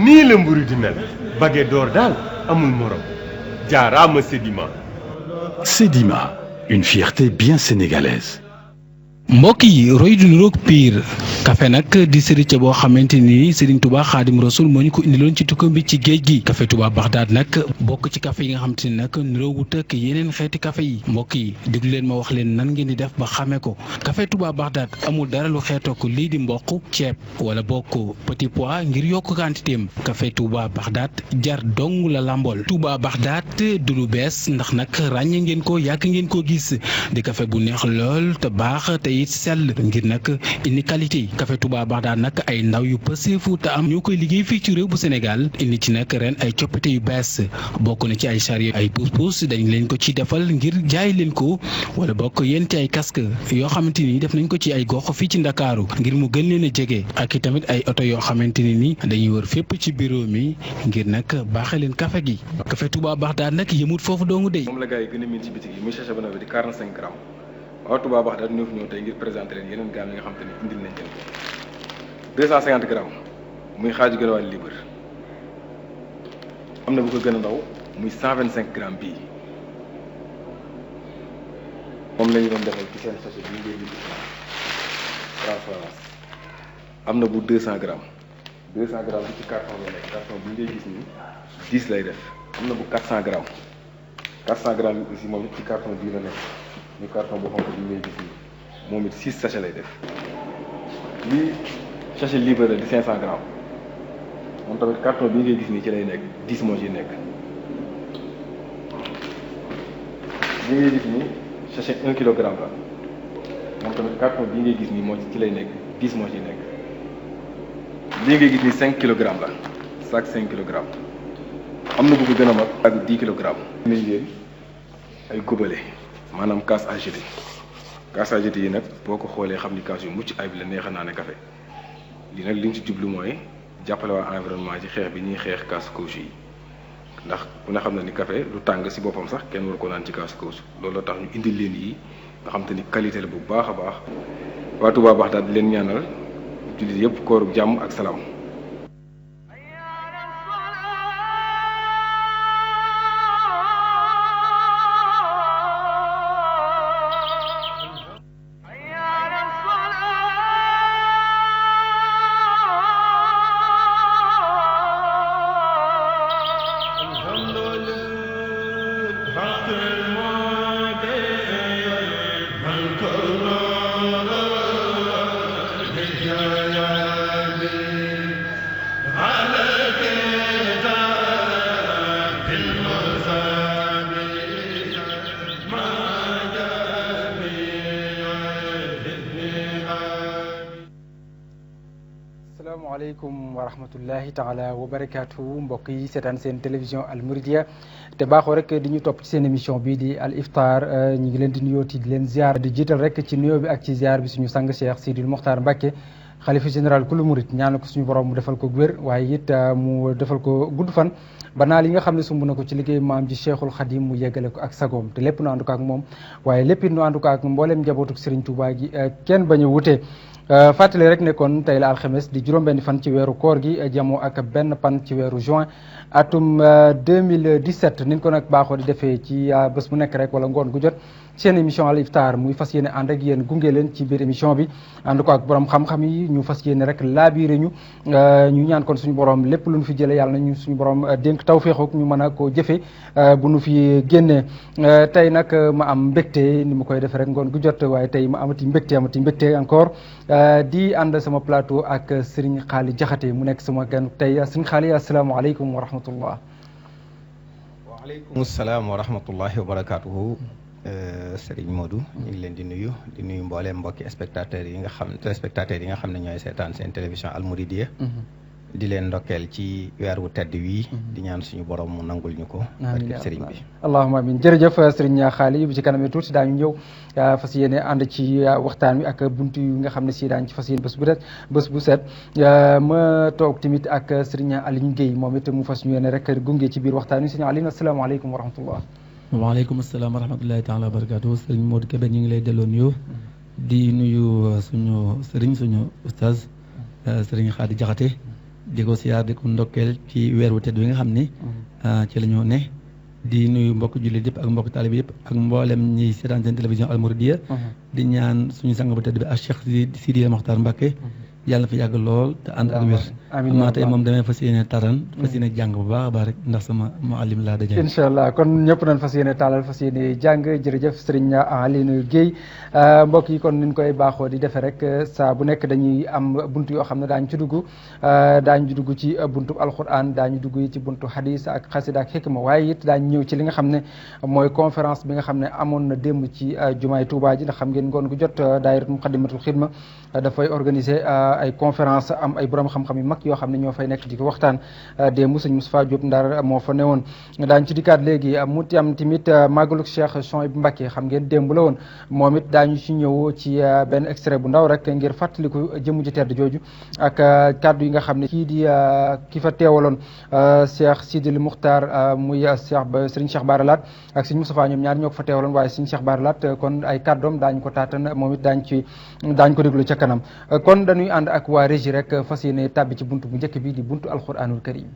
nii la mburu di mel baguette d'or daal amul morom jaaraama Sedima. Sedima, une fierté bien sénégalaise. mbokk yi roy du niroog piir café nag di sëriñ boo xamante ni Serigne Touba Xaadim Rasul moo ñu ko indiloon ci tukkam bi ci géej gi café Touba Bagdad nag bokk ci café yi nga xamante ni nag niroowut ak yeneen xeeti café yi mbokk yi déglu leen ma wax leen nan ngeen di def ba xamee ko café Touba Bagdad amul dara lu xeetoo ko lii di mboq ceeb wala bokk petit pois ngir yokk quantité am café Touba Bagdad jar dong la lambool Touba Bagdad du lu bees ndax nag ràññe ngeen ko yàgg ngeen ko gis di café bu neex lool te baax te it sell ngir nag indi qualité café Touba Bagdad nag ay ndaw yu pëseefu te am ñoo koy liggéey fii ci réew bu Sénégal indi ci nag ren ay coppite yu bees bokk na ci ay chariot ay pousse-pousse dañ leen ko ci defal ngir jaay leen ko wala bokk yéen ci ay casque yoo xamante ni def nañ ko ci ay gox fii ci Ndakaaru ngir mu gën leen a jege ak i tamit ay oto yoo xamante ni dañuy wër fépp ci bureau mi ngir nag baaxee leen café gi café Touba Bagdad nag yëmut foofu doongu dey moom la gars yi gën a miin ci bitig yi muy sachet ba di 45 grammes waaw Touba Bagdad ñoo fi ñëw tey ngir présenter leen yeneen gamme yi nga xam te ni indil nañ leen ko 250 grammes muy xaaju gën a wàll libre am na bu ko gën a ndaw muy 125 grammes bii moom la ñu doon defal ci seen sachet bi ngay gis transparence am na bu 200 grammes 200 grammes bi ci carton la nekk carton bi ngay gis nii 10 lay def am na bu 400 grammes 400 grammes bi aussi moom it ci carton bii la nekk ñu carton boo xam ne ngay gis nii moom it 6 sachet lay def lii sachet libre la di 500 grammes moom tamit carton bii ngay gis nii ci lay nekk 10 moo ciy nekk li ngay gis nii sachet 1 kilogramme la moom tamit carton bii ngay gis nii moo ci lay nekk 10 moo ciy nekk lii ngay gis nii 5 kilogrammes la sac 5 kilogrammes am na bu ko gën a mag ak 10 kilogrammes nañ leen ay góobale maanaam casse à jeter casse à jeter yi nag boo ko xoolee xam ni casse yu mucc ayib la neex naa ne café lii nag li ñu ci jublu mooy jàppale waa environnement ci xeex bi ñuy xeex casse couche yi ndax ku ne xam na ni café lu tàng si boppam sax kenn war ko naan ci casse couche loolu tax ñu indil leen yi nga xam te ni qualité la bu baax a baax waa Touba Bagdad di leen ñaanal jullit yëpp kooru jàmm ak salaam. asalaamaaleykum wa rahmatullahi taala wa barakaatuhu mbokk yi seetaan seen télévision Al Mouridiyyah te baaxoo rek di ñu topp ci seen émission bii di Al Iftar ñu ngi leen di nuyooti di leen ziar di jiital rek ci nuyoo bi ak ci ziar bi suñu sang Cheikh Sidil Mokhtar Mbacké xalifa général kulu murid ñaanal ko suñu borom mu defal ko wér waaye it mu defal ko gudd fan ba naa li nga xam ne sumb na ko ci liggéey maam ji Cheikhul Khadim mu yeggale ko ak sagoom te lépp nu ànd ko ak moom waaye lépp it nu ànd ko ak mbooleem njabootuk Serigne Touba gi kenn bañ a wutee fàttali rek ne kon tey la alxames di juróom-benn fan ci weeru koor gi jamoo ak benn pan ci weeru juin atum 2017 niñ ko nag baaxoo di defee ci bés bu nekk rek wala ngoon gu jot seen émission Al Iftar muy fas yéene ànd ak yéen gunge leen ci biir émission bi ànd ko ak borom xam-xam yi ñu fas yéene rek laabiire ñu ñaan kon suñu borom lépp lu ñu fi jëlee yàlla na ñu suñu borom dénk tawféexuk ñu mën a koo jëfe bu nu fi génnee tey nag ma am mbégte ni ma koy defee rek ngoon gu jot waaye tey ma amati mbégte encore di ànd sama plateau ak Serigne Xaali Jaxate mu nekk sama gan tey Serigne Xaali asalaamaaleykum wa rahmatullah. waaleykum salaam wa rahmatullahi wa barakaatuhu. Serigne Modou ñu ngi leen di nuyu mbooleem mbokki téléspectateurs yi nga xam ne ñooy seetaan seen télévision Al Mouridiyyah di leen ndokkeel ci weer wu tedd wii di ñaan suñu borom mu nangul ñu ko barke Serigne bi allahumma amin jërëjëf Serigne Xaali bu ci kanam tuuti daañu ñëw fas yéene ànd ci waxtaan wi ak buntu yi nga xam ne si daañu ci fas yéene bés bu set ma toog tamit ak Serigne Aliou Guèye moom it mu fas ñu yéene rek gunge ci biir waxtaan wi Serigne Aliou asalaamaaleykum wa rahmatullah. waaleykum salaam wa rahmatullahi taala wa barakatuh sëriñ Modou Kébé ñu ngi lay delloo nuyu di nuyu suñu sëriñ suñu oustaz sëriñ Khady Diakhaté di ko siyaar di ko ndokkeel ci weer wu tedd wi nga xam ni ci la ñu ne di nuyu mbokk jullit yëpp ak mbokk taalibe yëpp ak mboolem ñiy seetaan seen télévision Al Mouridiyyah di ñaan suñu sang bu tedd bi ak Cheikh Sidi Mokhtar Mbacké yàlla na fi yàgg lool te ànd ak wér am naa tey moom damay fas yéene taran fas yéene jàng bu baax a baax rek ndax sama muallim laa daje incha allah kon ñëpp nañ fas yéene taalal fas yéene jàng jërëjëf Serigne Alioune Guèye mbokk yi kon niñ koy baaxoo di defee rek saa bu nekk dañuy am buntu yoo xam ne daañu ci dugg ci buntu alquran daañu dugg ci buntu hadis ak xasida ak xikma waaye it daañu ñëw ci li nga xam ne mooy conférence bi nga xam ne amoon na démb ci jumaay Touba ji ndax xam ngeen ngoon gu jot daayira Muqaddimatul Xidma dafay organiser ay conférence am ay borom xam-xam yu mag yoo xam ne ñoo fay nekk di ko waxtaan démb sëñ Moustapha Diop Ndar moo fa newoon daañu ci dikkaat léegi mu am tamit màggaluk Cheikh Souhaïbou Mbacké xam ngeen démb la woon moom it daañu ci ñëw ci benn extrait bu ndaw rek ngir fàttaliku jëmu ji tedd jooju ak kaddu yi nga xam ne kii di ki fa teewaloon Cheikh Sidil Mukhtar muy Serigne Cheikh Bara Laat ak sëñ Moustapha ñoom ñaar ñoo ko fa teewaloon waaye sëñ Cheikh Bara Laat kon ay kàddoom daañu ko taatan moom it daañu ko déglu ca kanam kon dañuy ànd ak waa régie rek fas yéene tàbbi ci buntu bu njëkk bi di buntu alquranul karim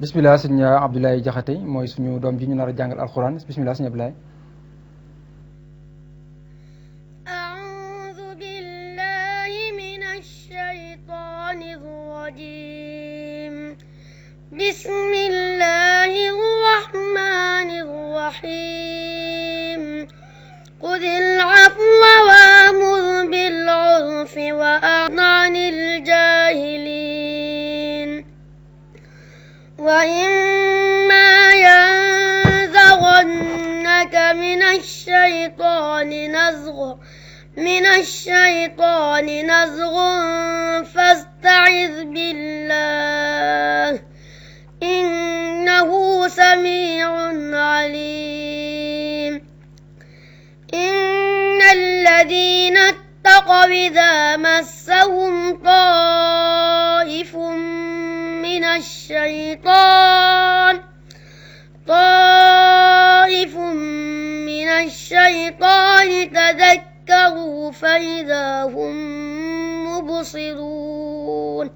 bismillah sëñ Abdoulaye Diakhaté mooy suñu doom ji ñu nar a jàngal alquran bismillah sëñ Abdoulaye a'udhu billahi minash shaytanir rajim bismillahir rahmanir rahim khudhil afwa wa'mur bil 'urfi wa'rid 'anil jahilin وإما ينزغنك من الشيطان نزغ فاستعذ بالله إنه سميع عليم إن الذين اتقوا إذا مسهم طائف من الشيطان تذكروا فإذا هم مبصرون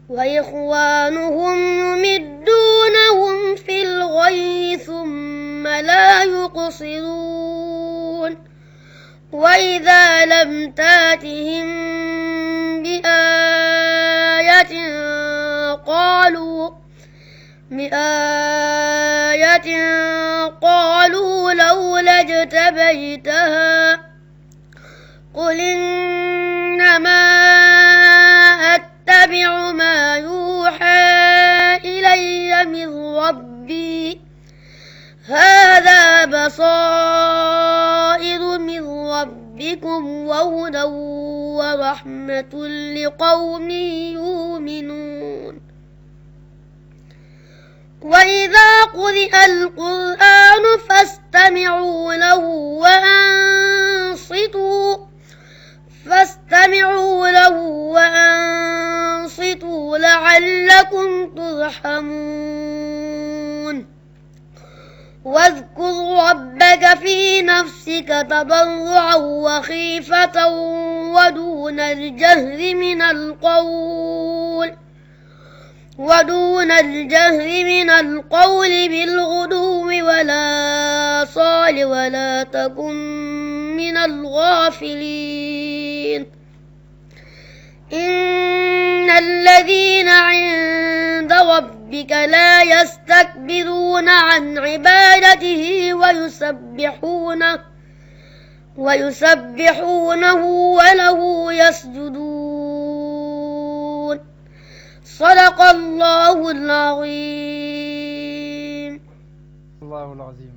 وإخوانهم يمدونهم في الغي ثم لا يقصرون وإذا لم تاتهم بآية قالوا لولا اجتبيتها قل إنما أتبع ما يوحى إلي من ربي هذا بصائر من ربكم وهدى ورحمة لقوم يؤمنون وإذا قرئ القرآن فاستمعوا له وأنصتوا لعلكم ترحمون واذكر ربك في نفسك تضرعا وخيفة ودون الجهر من القول بالغدو ولا صال ولا تكن من الغافلين إن الذين عند ربك لا يستكبرون عن عبادته ويسبحونه وله يسجدون صدق الله العظيم. الله العظيم.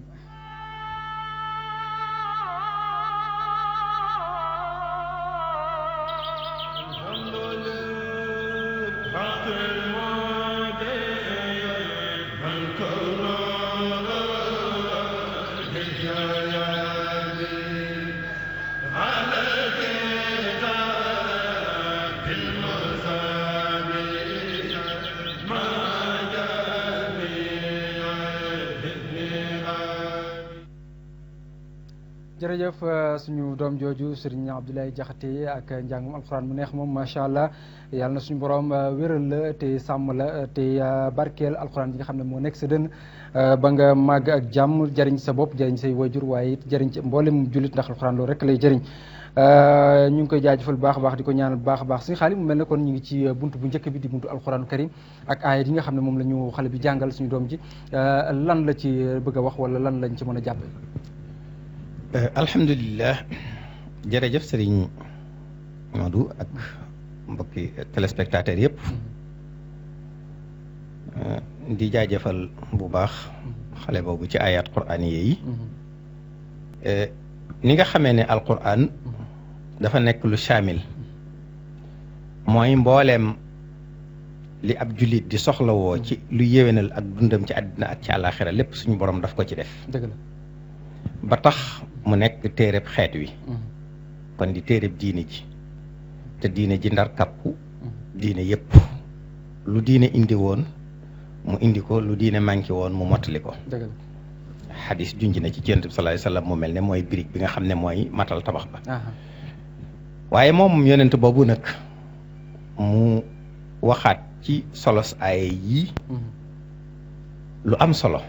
jërëjëf suñu doom jooju Serigne Abdoulaye Diakhaté ak njàngum alxuraan mu neex moom macha allah yàlla na suñu borom wéral la te sàmm la te barkeel alxuraan yi nga xam ne moo nekk sa dënn ba nga màgg ak jàmm jëriñ sa bopp jëriñ say wajur waaye it jëriñ ci mboolem jullit ndax alxuraan loolu rek lay jëriñ ñu ngi koy jaajëfal bu baax a baax di ko ñaanal bu baax a baax suñu xaalis mu mel ne kon ñu ngi ci buntu bu njëkk bi di buntu alxuraanu karim ak aayat yi nga xam ne moom la ñu xale bi jàngal suñu doom ji lan la ci bëgg a wax wala lan lañ ci mën a jàppe alhamdulilah jërëjëf Serigne Modou ak mbokki téléspectateurs yëpp di jaajëfal bu baax xale boobu ci ayat quraaniye yi ni nga xamee ne alquran dafa nekk lu shaamil mooy mbooleem li ab jullit di soxlawoo ci lu yéwénal ak dundam ci àddina ak ci àllaaxira lépp suñu borom daf ko ci def. dëgg la ba tax mu nekk téereb xeet wi kon di téereb diine ji te diine ji ndar kàppu diine yëpp lu diine indi woon mu indi ko lu diine manqué woon mu mottali ko. dëgg la xadis junj na ci Yonent bi sallallahu alayhi wasallam mu mel ne mooy birig bi nga xam ne mooy matal tabax ba. waaye moom yonent boobu nag mu waxaat ci solos ay yii lu am solo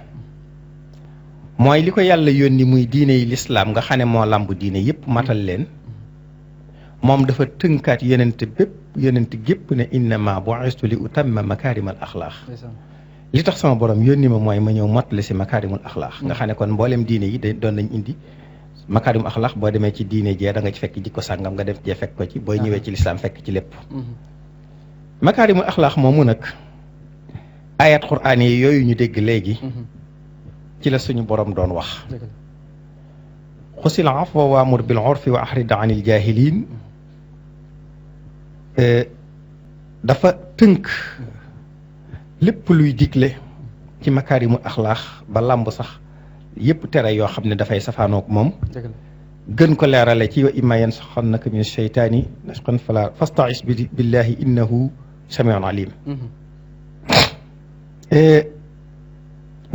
mooy li ko yàlla yónni muy diine yi lislaam nga xam ne moo làmb diine yëpp matal leen moom dafa tënkaat yonent gépp ne innama bu'istu li utamma makaarimal axlaaq li tax sama borom yónni ma mooy ma ñëw mottali si makaarimul axlaaq nga xam ne kon mboolem diine yi doon nañ indi makaarimul axlaaq boo demee ci diine jee da nga ci fekk jikko sàngam nga def jee fekk ko ci booy ñëwee ci lislaam fekk ci lépp makaarimul axlaaq moomu nag ayat quraan yi yooyu ñu dégg léegi ci la suñu borom doon wax xusil afwa waamur bil urfi wa ahrid anil jaahiliin dafa tënk lépp luy digle ci makaarimul axlaaq ba làmb sax yëpp tere yoo xam ne dafay safaanook moom gën ko leerale ci wa imma yansaxannaka min sheytaani nasqan fala fasta'is billahi innahu samiun alim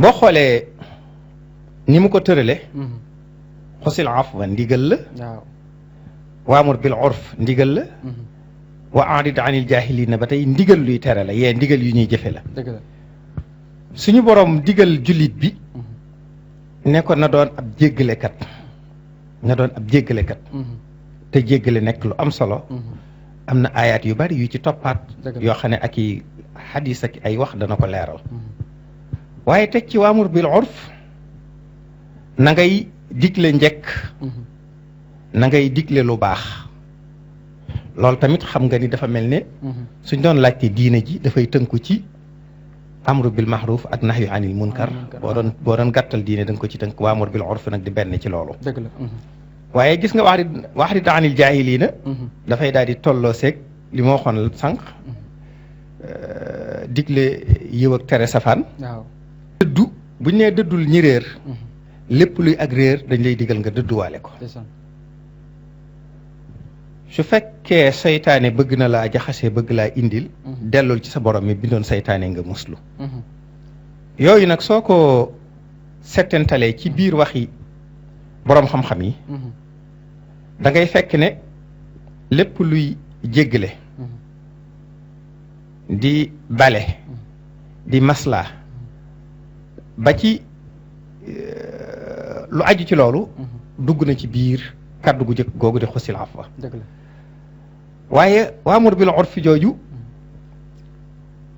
boo xoolee ni mu ko tërale xusil afwa ndigal la waamur bil urf ndigal la wa arid anil jaahiliina ba tey ndigal luy tere la yee ndigal yu ñuy jëfe la suñu borom digal jullit bi ne ko na doon ab jéggalekat te jéggale nekk lu am solo am na ayaat yu bari yu ci toppaat yoo xam ne ak i xadis ak ay wax dana ko leeral waaye teg ci waamur bil urf na ngay digle njëkk na ngay digle lu baax loolu tamit xam nga ni dafa mel ne suñ doon laajte diine ji dafay tënku ci amru bil mahruf ak nahyu anil munkar boo doon gàttal diine da nga ko ci tënk waamur bil urf nag di benn ci loolu dëgg la waaye gis nga waxrid anil jaahiliina dafay daal di tolloo seeg li ma waxoon sànq digle yiw ak tere safaan dëddu buñ nee dëddul ñi réer lépp luy ak réer dañ lay digal nga dëdduwaale ko su fekkee saytaane bëgg na laa jaxasee bëgg laa indil dellul ci sa borom mi bindoon saytaane nga muslu yooyu nag soo ko settentalee ci biir waxi boroom xam-xam yi da ngay fekk ne lépp luy jéggale di bale di maslaa ba ci lu aju ci loolu dugg na ci biir kàddu gu jëkk googu di xusil afwa waaye waamur bil urfi jooju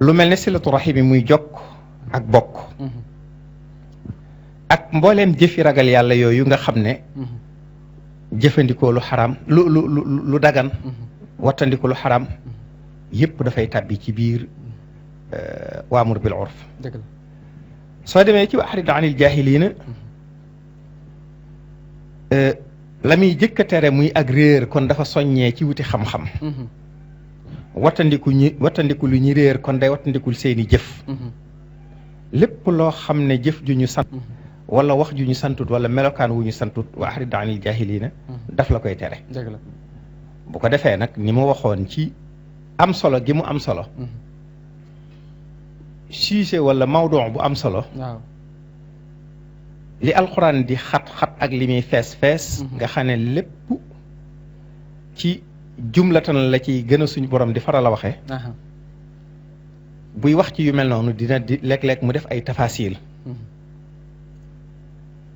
lu mel ne silatu rahimi muy jokk ak bokk ak mbooleem jëfi ragal yàlla yooyu nga xam ne jëfandikoo lu xaraam lu dagan wattandiko lu xaraam yëpp dafay tàbbi ci biir waamur bil urf dëgg la soo demee ci wa ahrid anil jaahiliina la muy jëkk a tere muy ak réer kon dafa soññee ci wuti xam-xam wattandiku lu ñu réer kon day wattandikul seeni jëf lépp loo xam ne jëf ju ñu sant wala wax ju ñu santut wala melokaan wu ñu santut wa ahrid anil jaahiliina daf la koy tere dëgg la bu ko defee nag ni mu waxoon ci am solo gi mu am solo sujet wala mawduu bu am solo waaw li alxuraan di xat-xat ak li muy fees nga xam ne lépp ci jumlatan la ci gën a suñu borom di faral a waxee buy wax ci yu mel noonu dina di léeg-léeg mu def ay tafasil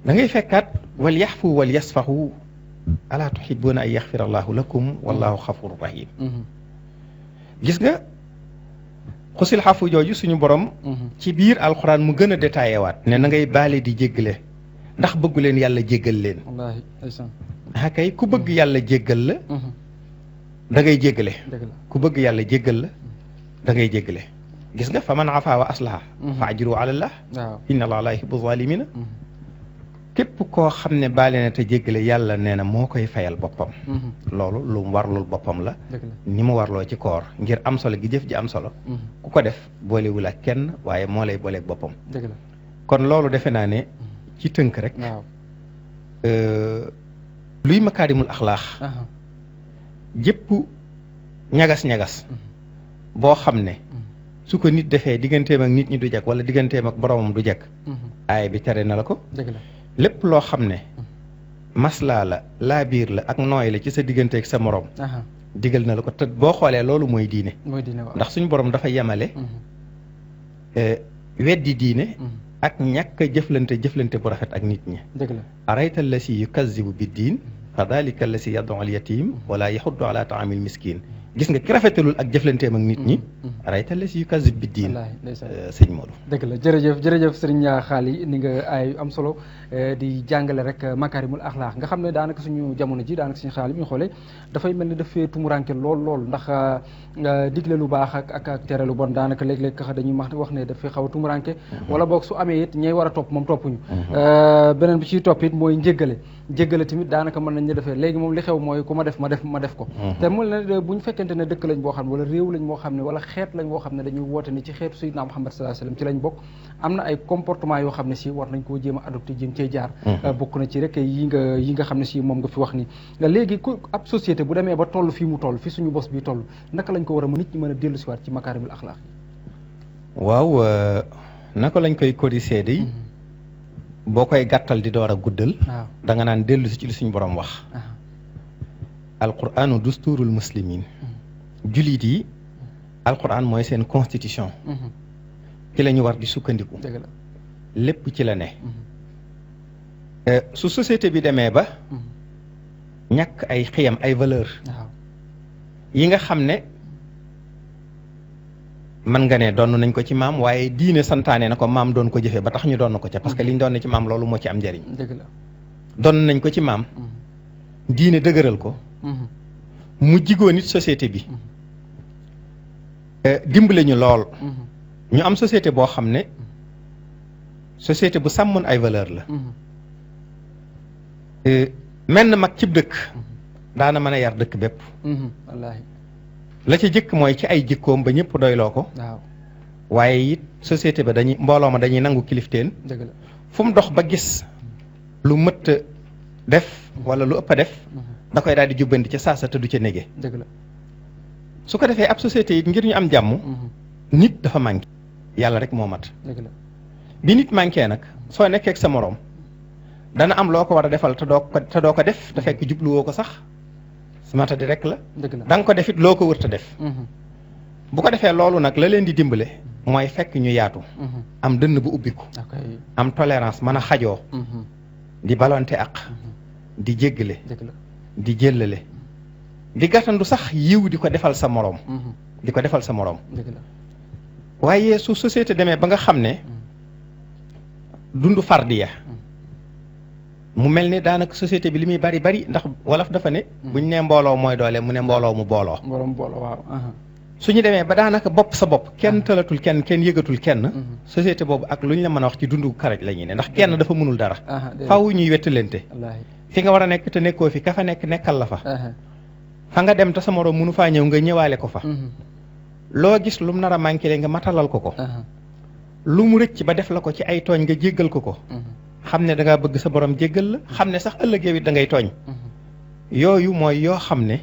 da ngay fekkaat wal yaxfu wal yasfaxu alaa tuhibuuna an yaxfira allahu lakum wallahu xafuru rahim gis nga xusil xafu jooju suñu borom ci biir alxuraan mu gën a détaillé waat ne na ngay baale di jéggale ndax bëggu leen yàlla jéggal leen wallaahi kay ku bëgg yàlla jéggal la da ngay jéggale ku bëgg yàlla jéggal la da ngay jéggale gis nga fa man afa wa aslaha fa ajru ala allah inna allah la yuhibbu zalimina képp koo xam ne baale na te jéggale yàlla nee na moo koy fayal boppam loolu lu mu warlul boppam la ni mu warloo ci koor ngir am solo gi jëf ji am solo ku ko def boolewul ak kenn waaye moo lay booleeg boppam kon loolu defe naa ne ci tënk rek luy makaarimul axlaax jëpp ñagas-ñagas boo xam ne su ko nit defee digganteem ak nit ñi du jekk wala digganteem ak boromam du jekk aaya bi tere na la ko lépp loo xam ne maslaa la laa biir la ak nooy la ci sa diggante ak sa morom digal na la ko te boo xoolee loolu mooy diine ndax suñu borom dafa yemale weddi diine ak ñàkk a jëflante bu rafet ak nit ñi arayta la si yukazibu bi diin fa dalika la si yadu al yatim wala yaxuddu ala taamil miskin gis nga ki rafetalul ak jëflanteem ak nit ñi arayta la si yukazib bi diin sëñ Modou dëgg la jërëjëf sëriñ Xaali ni nga ay am solo di jàngale rek makaarimul axlaax nga xam ne daanaka suñu jamono ji daanaka suñu xaali bi ñu xoolee dafay mel ni dafay tumuranke lool ndax digle lu baax ak tere lu bon daanaka léeg-léeg dañuy wax ne dafay xaw a tumuranke wala boog su amee it ñay war a topp moom toppuñu beneen bi ciy topp it mooy jéggale tamit daanaka mën nañ ne defee léegi moom li xew mooy ku ma def ko te mu ne bu ñu fekkente ne dëkk lañ boo xam ne wala réew lañ moo xam ne wala xeet lañ boo xam ne dañuy woote ni ci xeetu Sayyidina Muhammad sallallahu alayhi wasallam ci lañ bokk am na ay comportement yoo xam ne si war nañ koo jéem a adopté jéem cee jaar bokk na ci rek yi nga xam ne si moom nga fi wax ni léegi ku ab société bu demee ba toll fii mu toll fii suñu bos bi toll naka lañ ko war a nit ñi mën a dellu si waat ci makaarimul axlaaq waaw naka lañ koy codifier day boo koy gàttal di door a guddal da nga naan dellu si ci li suñu borom wax alquranu dusturul muslimin julit yi alquran mooy seen constitution ci la ñu war di sukkandiku lépp ci la ne su société bi demee ba ñàkk ay xiyam ay valeur yi nga xam ne man nga ne doon nañ ko ci maam waaye diine santaane na ko maam doon ko jëfee ba tax ñu doon ko ca parce que liñ doon ci maam loolu moo ci am njëriñ doon nañ ko ci maam diine dëgëral ko mu jigoo nit société bi dimbale ñu lool ñu am société boo xam ne société bu sàmmoon ay valeur la mel na mag cib dëkk daana mën a yar dëkk bépp wallaahi la ca jëkk mooy ci ay jikkoom ba ñëpp doyloo ko waaye it société ba mbooloo ma dañuy nangu kilifteen fu mu dox ba gis lu mëtt def wala lu ëpp a def da koy daal di jubbanti ca saasa te du ca négé su ko defee ab société it ngir ñu am jàmm nit dafa manqué yàlla rek moo mat bi nit manqué nag soo nekkee ak sa moroom dana am loo ko war a defal te doo ko def te fekk jubluwoo ko sax mata di rek la da nga ko defit loo ko wërta def bu ko defee loolu nag la leen di dimbale mooy fekk ñu yaatu am dënn bu ubbiku am tolérance mën a xajoo di balonte ak di jéggale di jéllale di gàttandu sax yiw di ko defal sa moroom waaye su société demee ba nga xam ne dund fardiya mu mel ni daanaka société bi li muy bari ndax wolof dafa ne buñ ne mbooloo mooy doole mu ne mbooloo mu booloo waaw suñu demee ba daanaka bopp sa bopp kenn talatul kenn yëgatul kenn société boobu ak lu ñu la mën a wax ci dundu karaj la ñuy ne ndax kenn dafa mënul dara faaw ñuy wettalante fi nga war a nekk te nekkoo fi ka fa nekk nekkal la fa fa nga dem te sa morom mënu faa ñëw nga ñëwaale ko fa loo gis lu mu nar a manqué nga matalal ko lu mu rëcc ba def la ko ci ay tooñ nga jéggal ko xam ne da ngaa bëgg sa borom jéggal la xam ne sax ëllëg yow it da ngay tooñ yooyu mooy yoo xam ne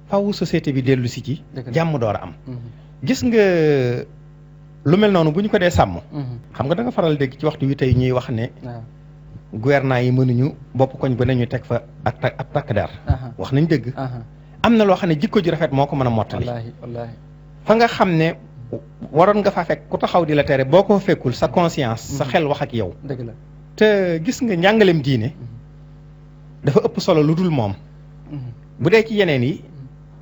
faw société bi dellu si ci jàmm door a am gis nga lu mel noonu bu ñu ko dee sàmm xam nga da nga faral dégg ci waxtu wi tey ñuy wax ne gouvernants yi mënuñu bopp koñ ba nañu teg fa ab takk der wax nañ dëgg am na loo xam ne jikko ju rafet moo ko mën a mottali fa nga xam ne waroon nga fa fekk ku taxaw di la tere boo ko fekkul sa conscience sa xel wax ak yow te gis nga njàngaleem diine dafa ëpp solo lu dul moom bu dee ci yeneen yi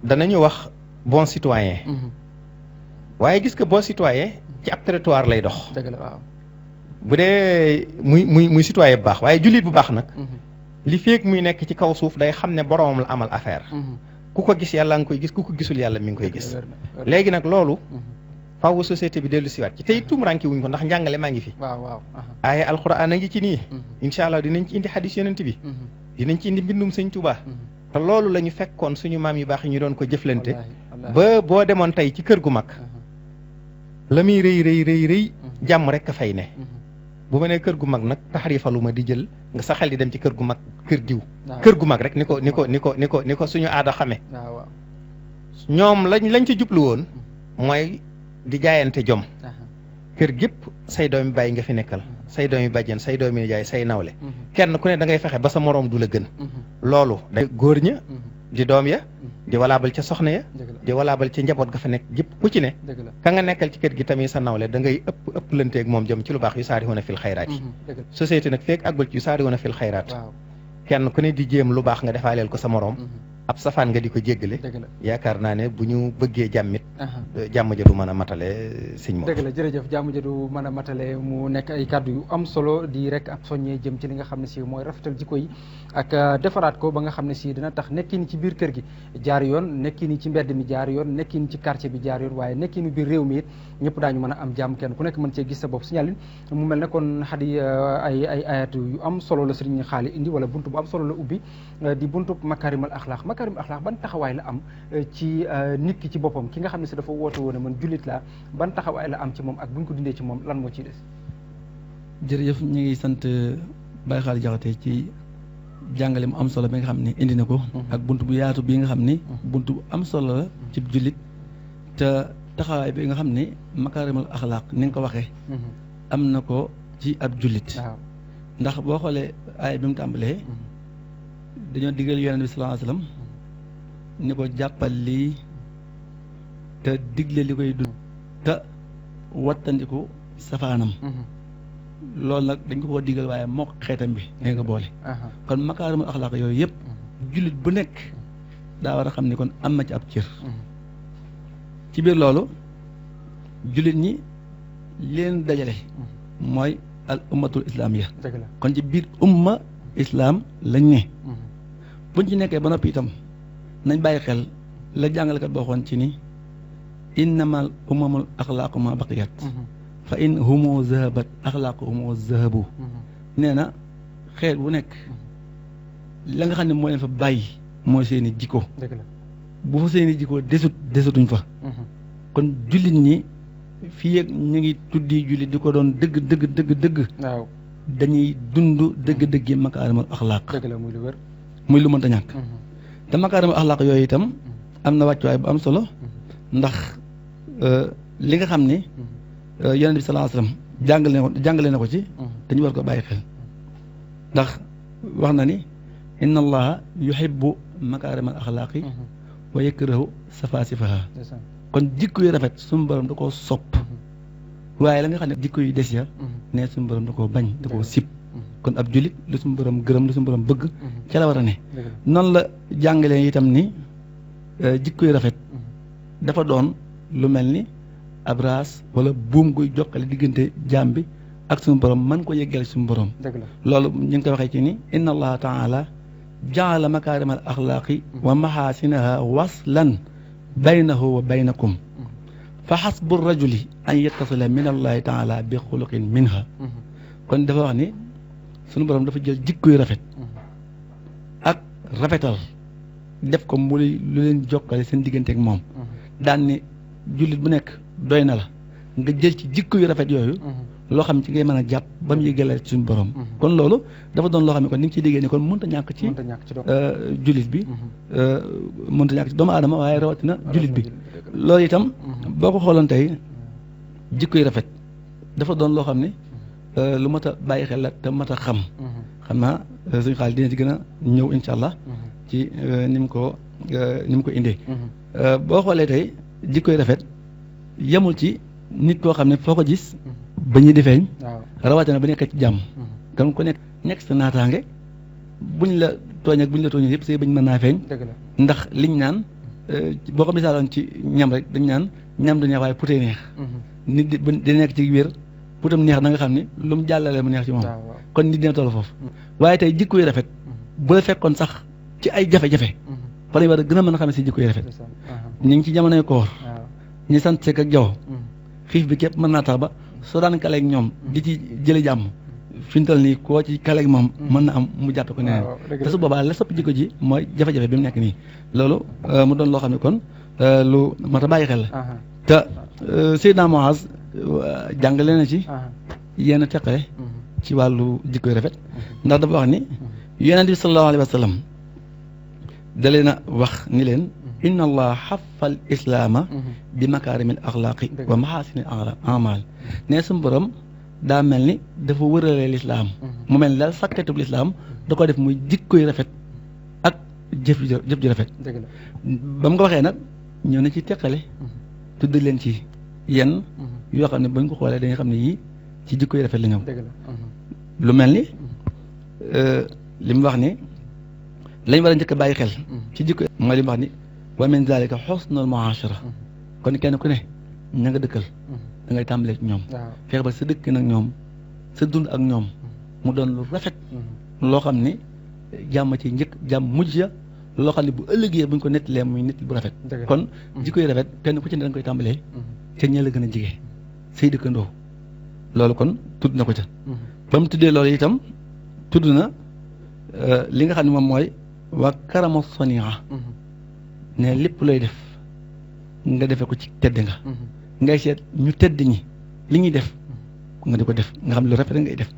danañu wax bon citoyen waaye gis nga bon citoyen ci ab territoire lay dox bu dee muy citoyen bu baax waaye jullit bu baax nag li feek muy nekk ci kaw suuf day xam ne boromam la amal affaire ku ko gis yàlla nga koy gis ku ko gisul yàlla mi ngi koy gis léegi nag loolu faaw société bi dellu siwaat ci tey tumranki wuñ ko ndax njàngale maa ngi fi aaye alxuraan a ngi ci nii incha allah dinañ ci indi xadis yonent bi dinañ ci indi mbindum sëñ Tuubaa te loolu la ñu fekkoon suñu maam yu baax yi ñu doon ko jëflante ba boo demoon tey ci kër gu mag la muy rëy jàmm rek a fay ne bu ma nee kër gu mag nag taxarifalu ma di jël nga sa xel di dem ci kër gu mag kër diw kër gu mag rek ni ko suñu aada xame ñoom lañ ci jublu woon mooy di jaayante jom kër gépp say doomi bàyyi nga fi nekkal say doomi bàjjen say doomi nijaay say nawle kenn ku ne da ngay fexe ba sa moroom du la gën loolu day góor ña di doom ya di walaabal ca soxna ya di walaabal ca njaboot ga fa nekk gépp ku ci ne ka nga nekkal ci kër gi tamit sa nawle da ngay ëpp lanteeg moom jëm ci lu baax yu saarihuuna fil xayraat yi société nag feek àggul ci yu saarihuuna fil xayraat kenn ku ne di jéem lu baax nga defaaleel ko sa moroom ab safaan nga di ko jéggale yaakaar naa ne bu ñu bëggee jàmmit jàmm ja du mën a matale sëñ moom dëgg la jërëjëf jàmm ja du mën a matale mu nekk ay kàddu yu am solo di rek ab soññee jëm ci li nga xam ne si mooy rafetal jikko yi ak defaraat ko ba nga xam ne si dina tax nekkin ci biir kër gi jaar yoon nekkin ci mbedd mi jaar yoon nekkin ci quartier bi jaar yoon waaye nekkin biir réew mi it ñëpp daañu mën a am jàmm kenn ku nekk mën cee gis sa bopp signalin mu mel ne kon xadi ay ayat yu am solo la sëriñ xaali indi wala buntu bu am solo la ubbi di buntu makarimal axlaaq makarim axlaaq ban taxawaay la am ci nit ki ci boppam ki nga xam ne si dafa woote woon man jullit laa ban taxawaay la am ci moom ak bu ñu ko dindee ci moom lan moo ciy des. jërëjëf ñu ngi sant Baye Xaali Jaxate ci jàngale mu am solo bi nga xam ne indi na ko. ak bunt bu yaatu bi nga xam ni. bunt bu am solo la ci jullit te taxawaay bi nga xam ne makaarimal axlaaq ni nga ko waxee. am na ko ci ab jullit. ndax boo xoolee aaya bi mu tàmbalee. dañoo digal yonent bi sallallahu alayhi wa sallam ni ko jàppal lii te digle li koy dund te wattandiku safaanam loolu nag dañ ko koo digal waaye moo xeetam bi nee nga boole kon makaarimul axlaaq yooyu yëpp jullit bu nekk daa war a xam ni kon am na ci ab cër ci biir loolu jullit ñi leen dajale mooy al ummatul islaamiya kon ci biir umma islaam lañ ne buñ ci nekkee ba noppi itam nañ bàyyi xel la jàngalekat boo xoon ci ni innamal umamul axlaaqu ma baqiyat fa in humu zahabat axlaaqu humu zahabu nee na xeet bu nekk la nga xam ne moo leen fa bàyyi mooy seeni jikko bu fa seeni jikko desatuñ fa kon jullit ñi fii ak ñu ngi tuddi jullit di ko doon dëgg waaw dañuy dund dëgg-dëggi makaarimal axlaaq muy lu mënta ñàkk te makaarimal axlaaq yooyu itam am na wàccuwaay bu am solo ndax li nga xam ne yonent bi sallallahu alayhi wasallam jàngale na ko ci dañu war ko bàyyi xel ndax wax na ni inna allaha yuhibbu makaarimal axlaaqi wa yakrahu safaasifaha kon jikko yu rafet suñu borom da koo sopp waaye la nga xam ne jikko yu des ya ne suñu borom da koo bañ da koo sib kon ab jullit lu suñu borom gërëm lu suñu borom bëgg ca la war a ne noonu la jàngalee itam ni jikko yu rafet dafa doon lu mel ni ab raas wala buum guy jokkale diggante jaam bi ak suñu borom mën ko yeggale suñu borom loolu ñu ngi koy waxee ci ni inna allaha taala jaala makaarimal axlaaqi wa maxaasinaha waslan baynahu wa baynakum fa xasbu rajuli an yattasila min allahi taala bi xuluqin minha kon dafa wax ni sunu borom dafa jël jikko yu rafet ak rafetal def ko mu lu leen jokkale seen diggante ak moom daan ni jullit bu nekk doy na la nga jël ci jikko yu rafet yooyu loo xam ne ci ngay mën a jàpp ba mu yëgale ci suñu borom kon loolu dafa doon loo xam ne kon ni nga ciy déggee ni kon mënta ñàkk ci jullit bi mënta ñàkk ci doomu aadama waaye rawatina jullit bi loolu itam boo ko xooloon tey jikko yu rafet dafa doon loo xam ne lu mat a bàyyi xel la te mat a xam naa suñu xaalis dina ci gën a ñëw incha allah ci ni mu ko indee boo xoolee tey jikko yu rafet yemul ci nit koo xam ne foo ko gis ba ñu di feeñ rawatina ba nekk ci jàmm kan ku nekk sa naataange buñ la tooñ ak buñ la tooñee yëpp say bañ mën naa feeñ ndax liñ naan boo ko misaaloon ci ñam rek dañ naan ñam du neex waaye putee neex nit di nekk ci wér putam neex na nga xam ne lu mu jàllale mu neex ci moom kon nit dina toll foofu waaye tey jikko yu rafet bu la fekkoon sax ci ay jafe-jafe fa lañ war a gën a mën a xam ne si jikko yu rafet ñu ngi ci jamonoy koor ñi sant seek ak jaw xiif bi képp mën naa tax ba soo daan kaleeg ñoom di ci jële jàmm fi ñu toll nii koo ci kaleeg moom mën na am mu jàppe ko neneen te su boobaa la sopp jikko ji mooy jafe-jafe bi mu nekk nii loolu mu doon loo xam ne kon lu mat a bàyyi xel la te Seydina Muaz jàngale na ci yenn teqale ci wàllu jikko yu rafet ndax dafa wax ni yonent bi sallallahu alayhi wa sallam da leen a wax ni leen inna allah xafa al islaama bi makaarimil axlaaqi wa maxaasini amal ne suñu borom daa mel ni dafa wëralee lislaam mu mel ni daal sakkatub lislaam da ko def muy jikko yu rafet ak jëf ju rafet ba mu ko waxee nag ñëw na ci teqale tudd leen ci yenn yoo xam ne bañ ko xoolee dañuy xam ne yii ci jikko yu rafet la ñëw lu mel ni li mu wax ni lañ war a njëkk a bàyyi xel ci jikko mooy li mu wax ni wa min zalika xusnul muashara kon kenn ku ne ña nga dëkkal da ngay tàmbalee ci ñoom fexe ba sa dëkk nag ñoom sa dund ak ñoom mu doon lu rafet loo xam ni jàmm ci njëkk jàmm mujj ya loo xam ne bu ëllëgee buñ ko nettalee muy nett bu rafet kon jikko yu rafet kenn ku ci ne da nga koy tàmbalee ca ña la gën a jige say dëkkandoo loolu kon tudd na ko ca ba mu tuddee loolu itam tudd na li nga xam ne moom mooy waa karama sonia ne lépp looy def nga defe ko ci tedd nga ngay seet ñu tedd ñi li ñuy def nga di ko def nga xam ne lu rafet ngay def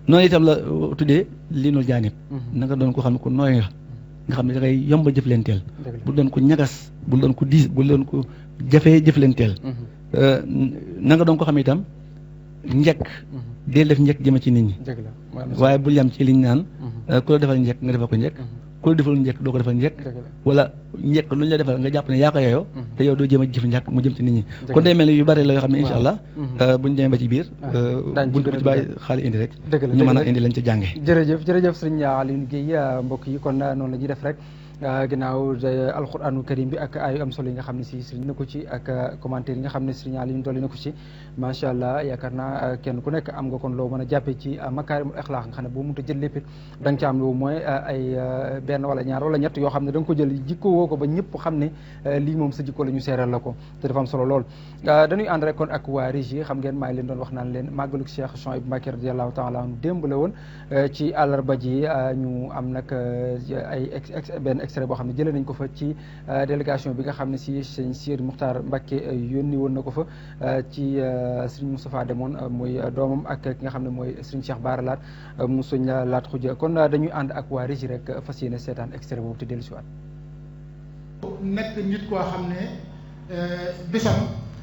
noonu itam la tuddee lii nul jaanib na nga doon ko xam ne ku nooy nga xam ne da ngay yomb a jëflenteel bu doon ko ñagas bu doon ko diis bu doon ko jafee jëflenteel na nga doon ko xam itam njëkk deel def njëkk jëme ci nit ñi waaye bul yam ci liñ naan ku la defal njëkk nga defal ko njëkk ku la defal njëkk doo ko defal njëkk wala njëkk lu ñu la defal nga jàpp ne yaa ko yeyoo te yow doo jéem a jëf njëkk mu jëm ci nit ñi kon day mel ni yu bari la yoo xam ne incha allah buñ demee ba ci biir buñ ko ci bàyyi xaalis indi rek ñu mën a indi lañ ci jànge jërëjëf sëriñ Alioune Guèye mbokk yi kon noonu la ñuy def rek ginnaaw alquranu karim bi ak ay am solo yi nga xam ne si sëriñ na ko ci ak commentaire yi nga xam ne sëriñ Alioune dolli na ko ci macha allah yaakaar naa kenn ku nekk am nga kon loo mën a jàppee ci makaarimul axlaaq nga xam ne boo mënut a jël lépp da nga ci am lu mooy ay benn wala ñaar wala ñett yoo xam ne da nga ko jël jikko woo ko ba ñëpp xam ne lii moom sa jikko la ñu seeral la ko te dafa am solo lool dañuy ànd rek kon ak waa régie xam ngeen maa ngi leen doon wax naan leen màggaluk Cheikh Souhaïbou Mbacké radiyallahu taala anhu démb la woon ci àllarba ji ñu am nag ay benn extrait boo xam ne jëlee nañ ko fa ci délégation bi nga xam ne si sëñ Sidi Muxtaar Mbacké yónni woon na ko fa ci sëriñ Moustapha demoon mooy doomam ak ki nga xam ne mooy sëriñ Cheikh Bara Laat mu sëñ Laat Xuja kon dañuy ànd ak waa régie rek fas yéene seetaan extrait boobu te dellu si waat nekk nit koo xam ne bisam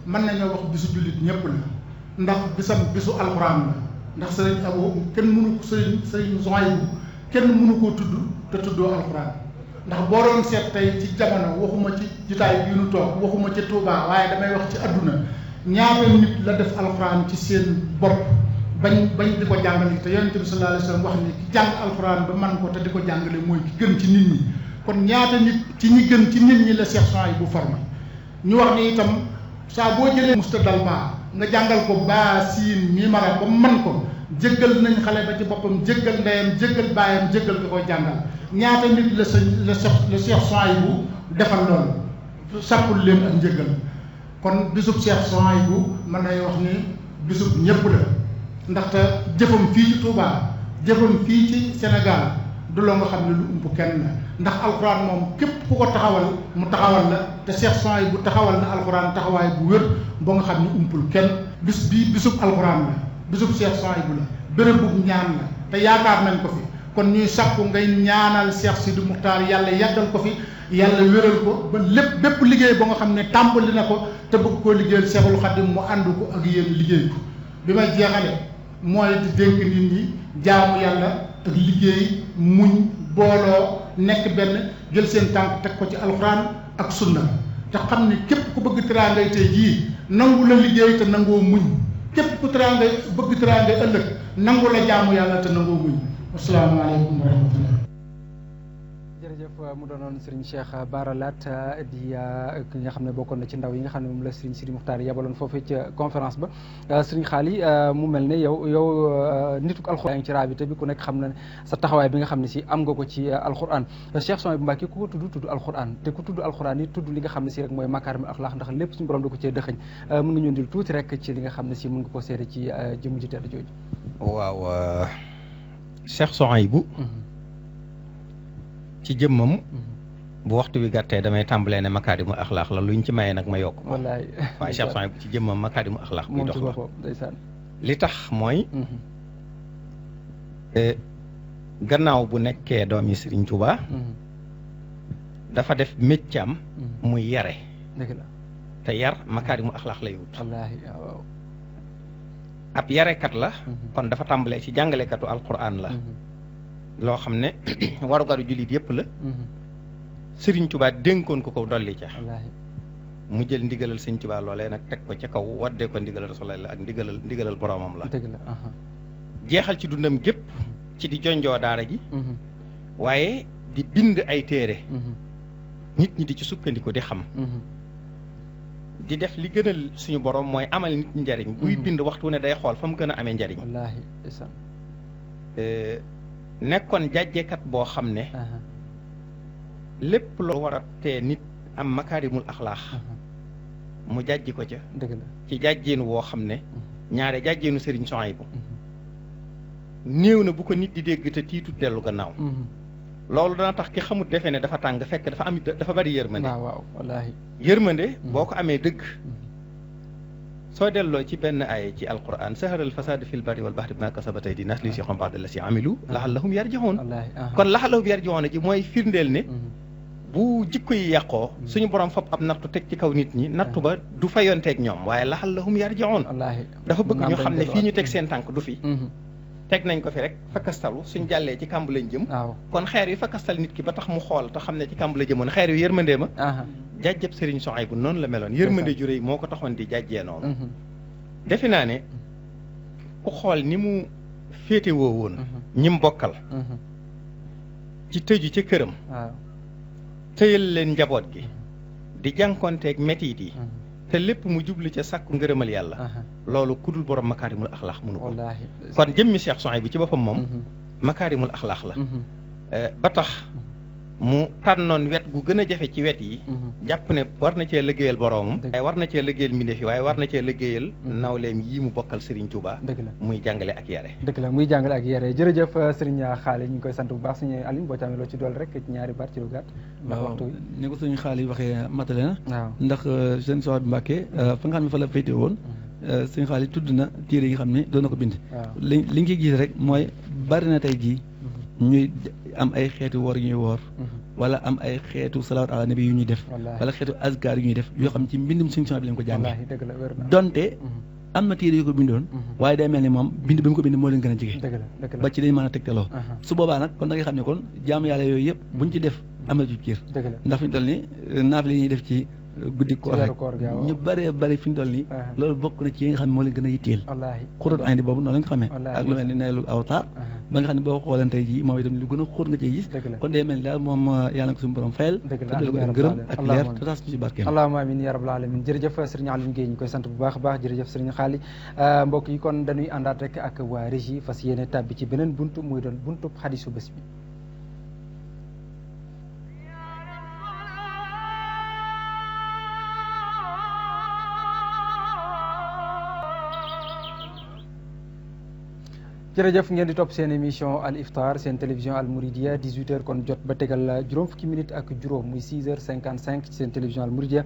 mën nañoo wax bisu jullit ñëpp la ndax bisam bisu alxuraan la ndax sëriñ Abo kenn mënu ko sëriñ Souhaïbou kenn mënu koo tudd te tuddoo alxuraan ndax boo doon seet tey ci jamono waxuma ci jitaay bii nu toog waxuma ci Touba waaye damay wax ci adduna ñaata nit la def alxuraan ci seen bopp bañ di ko jàngale te yonent bi sallallahu alayhi wa sallam wax ni ki jàng alxuraan ba man ko te di ko jàngale mooy ki gën ci nit ñi kon ñaata nit ci ñi gën ci nit ñi la Cheikh Souhaïbou formé ñu wax ni itam saa boo jëlee musta dal baa nga jàngal ko baa siin mii mara ba man ko jéggal nañ xale ba ci boppam jéggal ndeyam jéggal baayam jéggal ko koy jàngal ñaata nit la Cheikh Souhaïbou defal loolu sàppul leen ak njéggal kon bisub Cheikh Souhaïbou mën nay wax ni bisub ñëpp la ndaxte jëfam fii ci Touba jëfam fii ci Sénégal du loo nga xam ne lu ump kenn la ndax alxuraan moom képp ku ko taxawal mu taxawal la te Cheikh Souhaïbou taxawal na alxuraan taxawaay bu wér boo nga xam ne umpul kenn bis bii bisub alxuraan la bisub Cheikh Souhaïbou la béréb bu ñaan la te yaakaar nañ ko fi kon ñuy sàkku ngay ñaanal Cheikh Sidi Muxtaar yàlla yàggal ko fi yàlla wéral ko ba lépp bépp liggéey ba nga xam ne tàmbali na ko te bëgg koo liggéeyal Seexul Xadim mu ànd ko ak yéen liggéey ko bi may jeexale mooy di dénk nit ñi jaamu yàlla ak liggéey muñ booloo nekk benn jël seen tànk teg ko ci alxuraan ak sunna te xam ne képp ku bëgg teraangay tey jii nangu la liggéey te nangoo muñ képp ku teraangay bëgg teraangay ëllëg nangu la jaamu yàlla te nangoo muñ asalaamaaleykum wa rahmatullah. jërëjëf mu doonoon Serigne Cheikh Bara Laat di ki nga xam ne bokkoon na ci ndaw yi nga xam ne moom la Serigne Sidi Muxtaar yabaloon foofee ca conférence ba Serigne Xaali mu mel ne yow nituk alxuraan yaa ngi ci raabita bi ku nekk xam na ne sa taxawaay bi nga xam ne si am nga ko ci alxuraan Cheikh Souhaïbou Mbacké ku ko tudd alxuraan te ku tudd alxuraan yi tudd li nga xam ne si rek mooy makaarimul axlaaq ndax lépp suñu borom da ko cee dëxëñ mën nga ñu indil tuuti rek ci li nga xam ne si mën nga ko seede ci jëmm ji tedd jooju. waaw Cheikh Souhaïbou ci jëmmam bu waxtu wi gàttee damay tàmbalee ne makaarimul axlaaq la luñ ci maye nag ma yokk ko wallaay waaye Cheikh Souhaïbou ci jëmmam makaarimul axlaaq buy dox la li tax mooy gannaaw bu nekkee doomi Serigne Touba dafa def méccam muy yare dëgg la te yar makaarimul axlaaq lay wut wallaahi waaw ab yarekat la kon dafa tàmbalee ci jàngalekatu alquran la loo xam ne warugaru jullit yëpp la Serigne Touba dénkoon ko dolli ca mu jël ndigalal Serigne Touba loolee nag teg ko ca kaw waddee ko ndigalal Rasulullah ak ndigalal boromam la jeexal ci dundam gépp ci di jonjoo daara ji waaye di bind ay téere nit ñi di ci sukkandiku di xam di def li gënal suñu borom mooy amal nit ñi njariñ buy bind waxtu ne day xool fa mu gën a amee njariñ nekkoon jàjjekat boo xam ne lépp loo war a tee nit am makaarimul axlaax mu jàjji ko ca ci jàjjeenu woo xam ne ñaare jàjjeenu Serigne Souhaïbou néew na bu ko nit di dégg te tiitut dellu gannaaw loolu dana tax ki xamut defe ne dafa tàng fekk dafa bari yërmande waaw wallaahi yërmande boo ko amee dëgg soo delloo ci benn ay ci alquran saharal fasad fil barri wal bahri bima kasabat aydi nas li siqom ba'da la si amilu laxallahum yarji'un kon laxallahum yarji'un ji mooy firndeel ne bu jikko yi yàqoo suñu borom fop ab nattu teg ci kaw nit ñi nattu ba du fayonteeg ñoom waaye laxallahum yarji'un dafa bëgg ñu xam ne fii ñu teg seen tànk du fi teg nañ ko fi rek fakkastalu suñ jàllee ci kàmb lañ jëm kon xeer yi fakkastal nit ki ba tax mu xool te xam ne ci kàmb la jëmoon xeer yu yërmandee ma jàjjab Serigne Souhaïbou noonu la meloon yërmande ju réy moo ko taxoon di jàjjee noonu defe naa ne ku xool ni mu féete woo woon ñi mu bokkal ci tëju ci këram tëyal leen njaboot gi di jànkonteeg métit yi te lépp mu jublu ca sàkku ngërëmal yàlla loolu kudul borom makaarimul axlaax mënu ko kon jëmmi Cheikh Souhaïbou ci boppam moom makaarimul axlaax la ba tax mu tànnoon wet gu gën a jafe ci wet yi jàpp ne war na cee liggéeyal boroomam waaye war na cee liggéeyal mbindeef yi waaye war na cee liggéeyal nawleem yii mu bokkal Serigne Touba muy jàngale ak yare dëgg la muy jàngale ak yare jërëjëf Serigne Xaali ñu ngi koy sant bu baax suñu Aline boo ci amee loo ci dool rek ci ñaari baat ci lu gàtt waaw ni ko suñu Xaali waxee matale na waaw ndax Serigne Souhaïbou Mbacké fa nga xam ne fa la féete woon suñu Xaali tudd na téere yi nga xam ne doon na ko bind li nga ciy gis rek mooy bari na tey jii ñuy am ay xeetu woor yu ñuy woor wala am ay xeetu salawaat ala nabi yu ñuy def wala xeetu azkar yu ñuy def yoo xam ci mbindum Serigne Souhaïbou bi lañ ko jàngee donte am na téere yu ko bindoon waaye day mel ni moom bind bi mu ko bind moo leen gën a jege ba ci dañ mën a tegtaloo su boobaa nag kon da nga xam ne kon jaamu yàlla yooyu yëpp buñ ci def am na ci ciir ndax fi ñu toll ni naafile yi ñuy def ci guddi koor rek ñu bëree bëri fi ñu toll nii loolu bokk na ci yi nga xam ne moo leen gën a yitteel xurat andi boobu noonu la nga xamee ak lu mel ni naylul awtaar ba nga xam ne boo xooleen tey jii moom itam lu gën a xóot nga ciy gis kon day mel ni daal moom yàlla na ko suñu borom fayal te dal ko gërëm ak leer te taas ñu ci barkeem allahumma amin ya rabbal alamin jërëjëf Serigne Aline Gueye ñu koy sant bu baax a baax jërëjëf Serigne Xaali mbokk yi kon dañuy àndaat rek ak waa régie fas yéene tàbbi ci beneen buntu muy doon buntu xadisu bés bi jërëjëf ngeen di topp seen émission Al Iftar seen télévision Al Mouridiya 18h kon jot ba tegal juróom fukki minutes ak juróom muy 6h55 ci seen télévision Al Mouridiya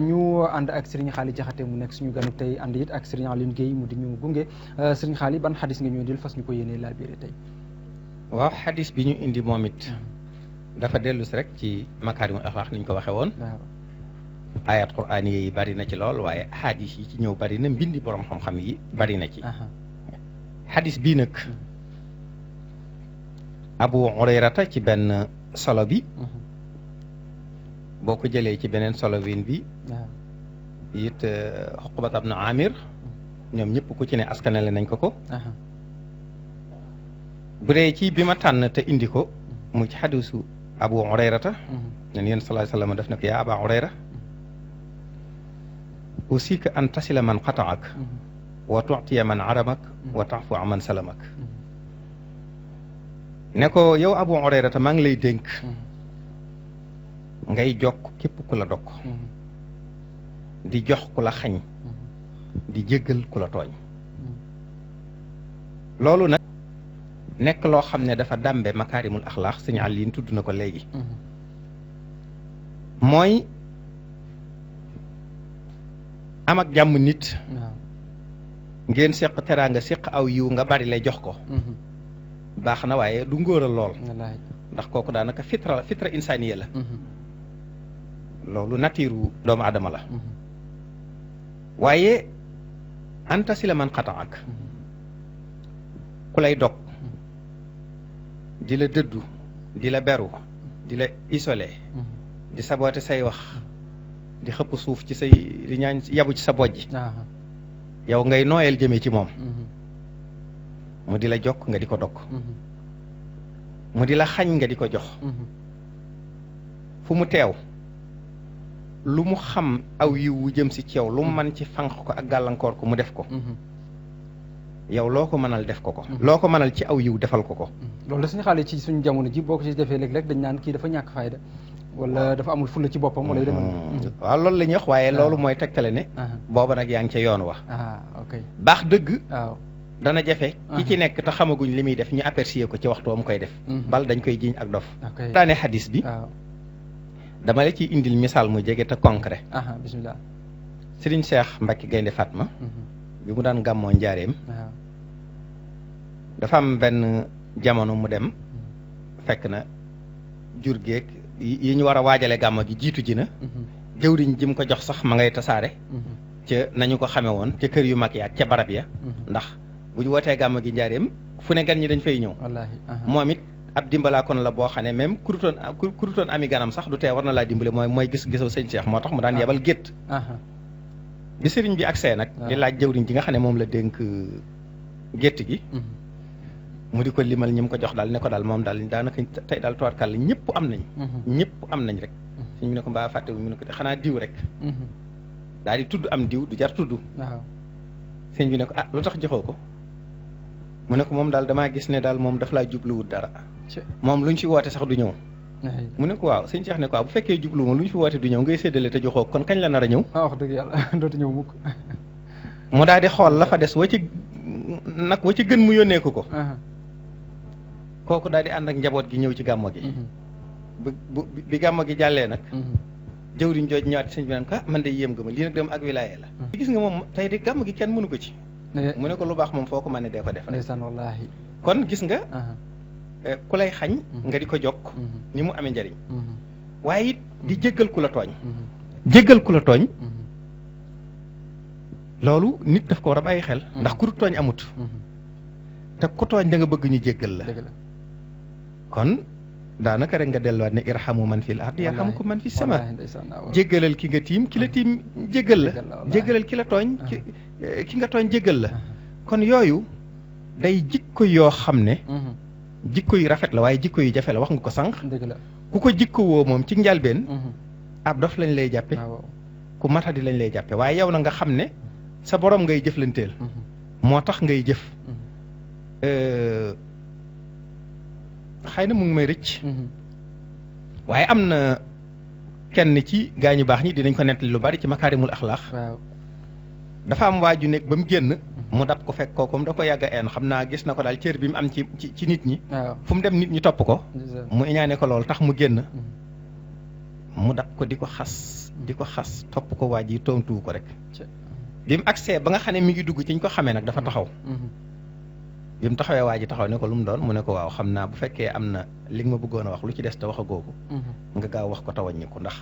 ñu ànd ak Serigne Xaali Jaxate mu nekk suñu ganu tey ànd it ak Serigne Alioune Guèye mu di ñu gunge Serigne Xaali ban xadis nga ñu indil fas ñu ko yéenee laa biire tey. waaw xadis bi ñu indi moom it dafa dellu si rek ci makaarimul axlaaq ni ñu ko waxee woon. ayat quraan yi bari na ci lool waaye xadis yi ci ñëw bari na mbindi borom xam-xam yi bari na ci. xadis bii nag Abu Hurayrata ci benn solo bi boo ko jëlee ci beneen solo bi it Uqbat ibn Amir ñoom ñëpp ku ci ne askanale nañ ko bu dee ci bi ma tànn te indi ko mu ci xadisu Abu Hurayrata nen yéen sallallahu alayhi wa sallam def na ko yaa Aba Hurayra usika an tasila man qataak wa tu'tiya man aramak wa ta'fu man salamak ne ko yow Abu Hurayrata maa ngi lay dénk ngay jokk képp ku la dog di jox ku la xañ di jéggal ku la tooñ loolu nag nekk loo xam ne dafa dàmbe makaarimul axlaaq sëñ Aliin tudd na ko léegi mooy am ak jàmm nit ngeen seq teraanga seq aw yiw nga bari lay jox ko baax na waaye du ngóoral lool ndax kooku daanaka fitra insaniya la loolu natiiru doomu aadama la waaye antasi la man xataak ku lay dog di la dëddu di la beru di la isolé di saboote say wax di xëpp suuf ci say di ñaan yabu ci sa bojj yow ngay nooyal jëmee ci moom mu di la jokk nga di ko dog mu di la xañ nga di ko jox fu mu teew lu mu xam aw yiw wu jëm si ci yow lu mu mën ci fanq ko ak gàllankoor ko mu def ko yow loo ko mënal def ko loo ko mënal ci aw yiw defal ko loolu la suñu xaale ci suñu jamono ji boo ko ci defee léeg-léeg dañ naan kii dafa ñàkk fayda wala dafa amul fulla ci boppam wala yu demee waaw loolu la ñuy wax waaye loolu mooy tegtale ne booba nag yaa ngi ca yoon wa ok baax dëgg waaw dana jafe ki ci nekk te xamaguñ li muy def ñu apprécier ko ci waxtu mu koy def bal dañ koy jiiñ ak dof daane xadis bi dama la ciy indil misaal mu jege te concret bismillah Serigne Cheikh Mbacke Gaynde Fatma bi mu daan gàmmoo njaareem dafa am benn jamono mu dem fekk na jur geeg yi ñu war a waajale gàmmo gi jiitu ji na jëwriñ ji mu ko jox sax ma ngay tasaare ca nañu ko xame woon ca kër yu mag ya ca barab ya ndax bu ñu wootee gàmmo gi njaareem fu ne gan ñi dañ fay ñëw moom it ab dimbalaa kon la boo xam ne même kurutoon ami ganam sax du tee war na laa dimbale mooy gis-gisoo sëñ Cheikh moo tax mu daan yebal gétt bi sëriñ bi agsee nag di laaj jëwriñ ji nga xam ne moom la dénk gétt gi mu di ko limal ñi mu ko jox daal ne ko daal moom daal daanaka tey daal tubaarkàlla ñëpp am nañ rek sëñ bi ne ko mbaa fàtte mu ne ko de xanaa diw rek daal di tudd am diw du jar tudd sëñ bi ne ko lu tax joxoo ko mu ne ko moom daal damaa gis ne daal moom daf laa jubluwut dara moom lu ñu fi woote sax du ñëw mu ne ko waaw sëñ Cheikh ne ko waaw bu fekkee jublu ma lu ñu fi woote du ñëw ngay séddale te joxoo kon kañ la nar a ñëw wax dëgg yàlla dootu ñëw mukk mu daal di xool la fa des wa ci gën mu yónnee ko kooku daal di ànd ak njaboot gi ñëw ci gàmmo gi bi gàmmo gi jàllee nag jëwriñ jooj ñëwaat sëñ bi naan ko man de yéem nga ma lii nag dem ak wilaaye la gis nga moom tey di gàmmo gi kenn mënu ko ci mu ne ko lu baax moom foo ko mën ne dee ko def ndeysaan wallaahi kon gis nga ku lay xañ nga di ko jokk ni mu amee njariñ waaye it di jéggal ku la tooñ loolu nit daf ko war a bàyyi xel ndax ku du tooñ amut te ku tooñ da nga bëgg ñu jéggal la kon daanaka rek nga delluwaat ne irhamu man fil ard yarhamkum man fis sama jéggalal ki nga tiim ki la tiim jéggal la jéggalal ki la tooñ ki nga tooñ jéggal la kon yooyu day jikko yoo xam ne jikko yu rafet la waaye jikko yu jafe la wax nga ko sànq ku ko jikko woo moom ci njalbeen ab dof lañ lay jàppe ku matadi lañ lay jàppe waaye yow na nga xam ne sa borom ngay jëflanteel moo tax ngay jëf xëy na mu ngi may rëcc waaye am na kenn ci gaañu baax ñi dinañ ko nettali lu bari ci makaarimul axlaax dafa am waaju nekk ba mu génn mu dab ko fekk kooku da ko yàgg a xam naa gis na ko daal cër bi mu am ci nit ñi waaw fu mu dem nit ñi topp ko mu iñaane ko loolu tax mu génn mu dab ko di ko xas topp ko waa ji tontuwu ko rek bi mu agsee ba nga xam ne mi ngi dugg ci ñu ko xamee nag dafa taxaw bi mu taxawee waa ji taxaw ne ko lu mu doon mu ne ko waaw xam naa bu fekkee am na li nga ma bëggoon a wax lu ci des te wax a googu nga gaaw wax ko te wàññi ko ndax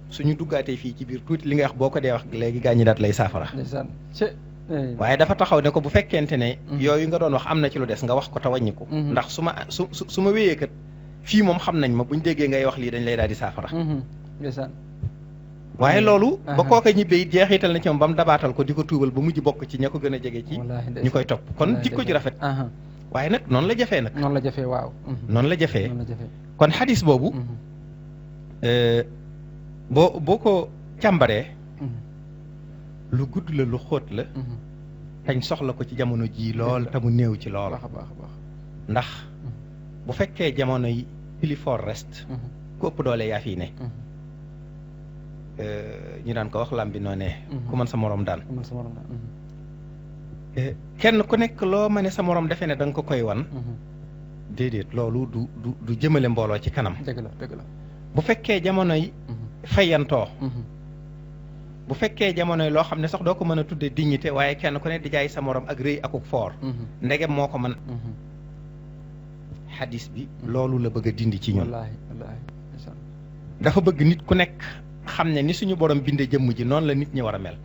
suñu duggaatee fii ci biir tuuti li nga wax boo ko dee wax léegi gaa ñi daat lay saafara waaye dafa taxaw ne ko bu fekkente ne yooyu nga doon wax am na ci lu des nga wax ko te wàññi ko ndax su ma wéyee kat fii moom xam nañ ma buñ déggee ngay wax lii dañ lay daal di saafara waaye loolu ba kooka ñibbee it jeexital na ci moom ba mu dabaatal ko di ko tuubal ba mujj bokk ci ña ko gën a jege ci ñu koy topp kon jikko ji rafet waaye nag noonu la jafee nag noonu la jafee waaw noonu la jafee kon xadis boobu boo ko càmbaree lu gudd la lu xóot la tañ soxla ko ci jamono jii lool te mu néew ci lool ndax bu fekkee jamono yi plus fort reste ku ëpp doole yaa fii ne ñu daan ko wax lam bi noo ne ku mën sa morom daan kenn ku nekk loo ma ne sa morom defe ne da nga ko koy wan déedéet loolu du jëmale mbooloo ci kanam dëgg la bu fekkee jamono yi fayantoo bu fekkee jamono yi loo xam ne sax doo ko mën a tudde dignité waaye kenn ku ne di jaay sa morom ak rëy akuk foor ndegem moo ko mën xadis bi loolu la bëgg a dindi ci ñun dafa bëgg nit ku nekk xam ne ni suñu borom bindee jëmm ji noonu la nit ñi war a mel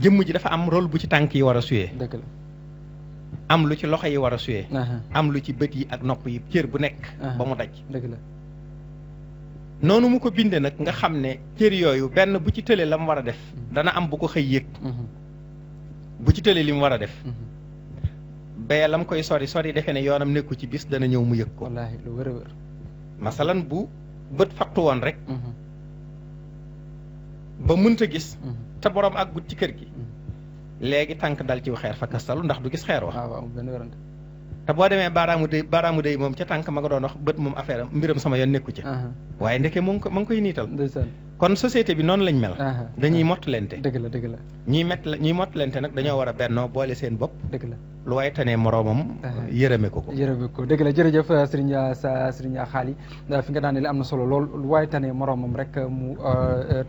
jëmm ji dafa am rôle bu ci tànk yi war a suyee dëgg la am lu ci loxo yi war a suyee am lu ci bët yi ak nopp yi cër bu nekk ba mu daj dëgg la noonu mu ko bindee nag nga xam ne cër yooyu benn bu ci tëlee la mu war a def dana am bu ko xëy yëg bu ci tëlee li mu war a def bee la mu koy sori defe ne yoonam nekku ci bis dana ñëw mu yëg ko wallaahi lu wër a wër masalan bu bët fattu woon rek ba mënta gis te borom ak gut ci kër gi léegi tànk dal ci xeer fa kastalu ndax du gis xeer wax waaw benn wérante te boo demee baaraamu day moom ca tànk ma nga doon wax bët moom affaire am mbiram sama yoon nekku ci waaye ndeke mu ngi koy niital kon société bi noonu lañ mel dañuy mottalente dëgg la ñuy mottalente nag dañoo war a bennoo boole seen bopp dëgg la lu waaye tanee moroomam yërëme ko dëgg la jërëjëf sëriñ Xaali fi nga daanee am na solo lool lu waaye tanee moroomam rek mu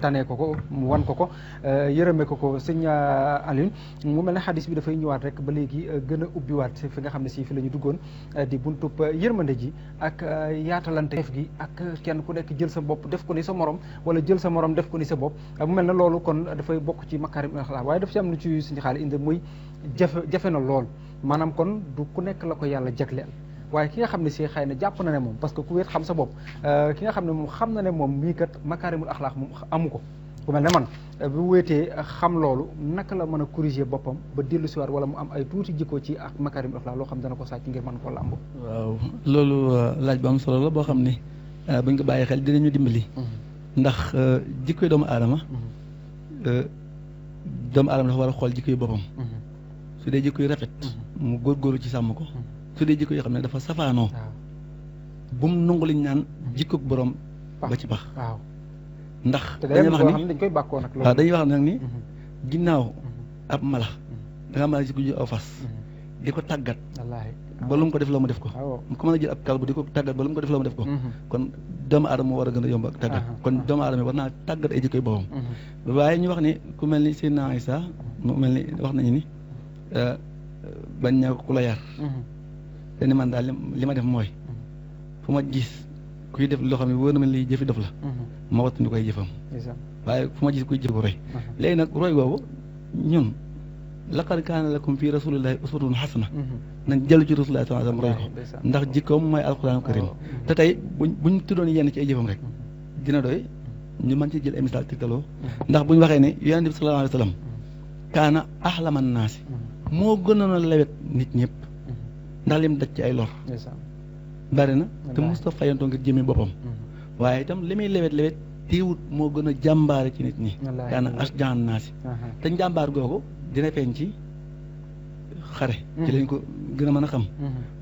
tanee ko mu wan ko yërëme ko sëriñ Alioune mu mel ne xadis bi dafay ñëwaat rek ba léegi gën a ubbiwaat fi nga xam ne si fi la ñu duggoon di buntub yërmande ji ak yaatalante def gi ak kenn ku nekk jël sa bopp def ko ni sa morom wala jël sa morom def ko ni sa bopp mu mel ne loolu kon dafay bokk ci makaarim axlaaq waaye daf ci am lu ci sëriñ Xaali indi muy jafe na lool maanaam kon du ku nekk la ko yàlla jagleel waaye ki nga xam ne si xëy na jàpp na ne moom parce que ku wéet xam sa bopp ki nga xam ne moom xam na ne moom mii kat makaarimul axlaaq moom amu ko ku mel ne man bu wéetee xam loolu naka la mën a corriger boppam ba dellu si waat wala mu am ay tuuti jikko ci ak makaarimul axlaaq loo xam dana ko sàcc ngir mën koo làmb waaw loolu laaj bu am solo la boo xam ne buñ ko bàyyi xel dinañu dimbali ndax jikkoy doomu aadama dafa war a xool jikkoy boppam su dee jikko yu rafet mu góorgóorlu ci sàmm ko su dee jikko yoo xam ne dafa safaanoo bu mu nangu liñ naan jikkoog borom ba ci bax ndax dañuy wax ni dañ koy bàkkoo nag waaw dañuy wax nag ni ginnaaw ab mala da nga mën a jikko ju aw fas di ko tàggat ba lu mu ko def la mu def ko ku mën a jël ab kalbu di ko tàggat ba lu mu ko def la mu def ko kon doomu aadama moo war a gën a yomb ak tàggat kon doomu aadama war naa tàggat ay jikkoy boppam waaye ñu wax ni ku mel ni Seydina Isa mu mel ni wax nañu ni bañ ne ku la yar te ni man daal li ma def mooy fu ma gis kuy def loo xam ne wóor na ma lii jëfi dof la ma wattu ni koy jëfam waaye fu ma gis kuy jëf ko roy léegi nag roy boobu ñun laqad kaana lakum fi rasulillahi uswatun hasana nañ jël ci rasulillahi sallallahu alayhi wasallam roy ko ndax jikkoom mooy alquran karim te tey buñ tuddoon yenn ci ay jëfam rek dina doy ñu mën ci jël ay misaal tegtaloo ndax buñ waxee ne yonent bi sallallahu alayhi wasallam kaana ahlaman naasi moo gënoon a lewet nit ñëpp ndax lim daj ci ay lor bari na te musta fayantoo ngir jëmee boppam waaye itam li muy lewet téewut moo gën a jàmbaare ci nit ñi kaana ashjaan naasi te njàmbaar googu dina feeñ ci xare ci lañ ko gën a mën a xam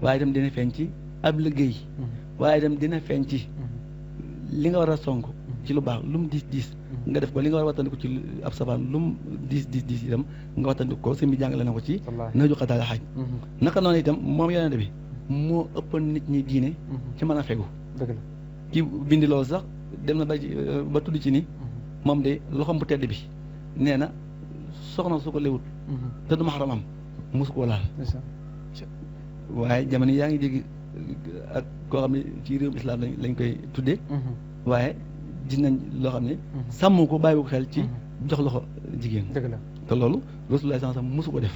waaye itam dina feeñ ci ab liggéey waaye itam dina feeñ ci li nga war a sonk ci lu baax lu mu diis nga def ko li nga war a wattandiku ci ab safaan lu mu diis itam nga wattandiku ko sëñ bi jàngale na ko ci Nahju Qadaa'il Haaj naka noonu itam moom yonente bi moo ëpp nit ñi diine ci mën a fegu ki bindi loolu sax dem na ba tudd ci ni moom de loxoom bu tedd bi nee na soxna su ko lewut te du maxaramam mosu koo laal waaye jamono yaa ngi dégg ak koo xam ne ci réewum islam lañ koy tuddee waaye gis nañ loo xam ne sàmm ko bàyyi ko xel ci jox loxo jigéen te loolu Rasulullah sallallahu alayhi wasallam mosu ko def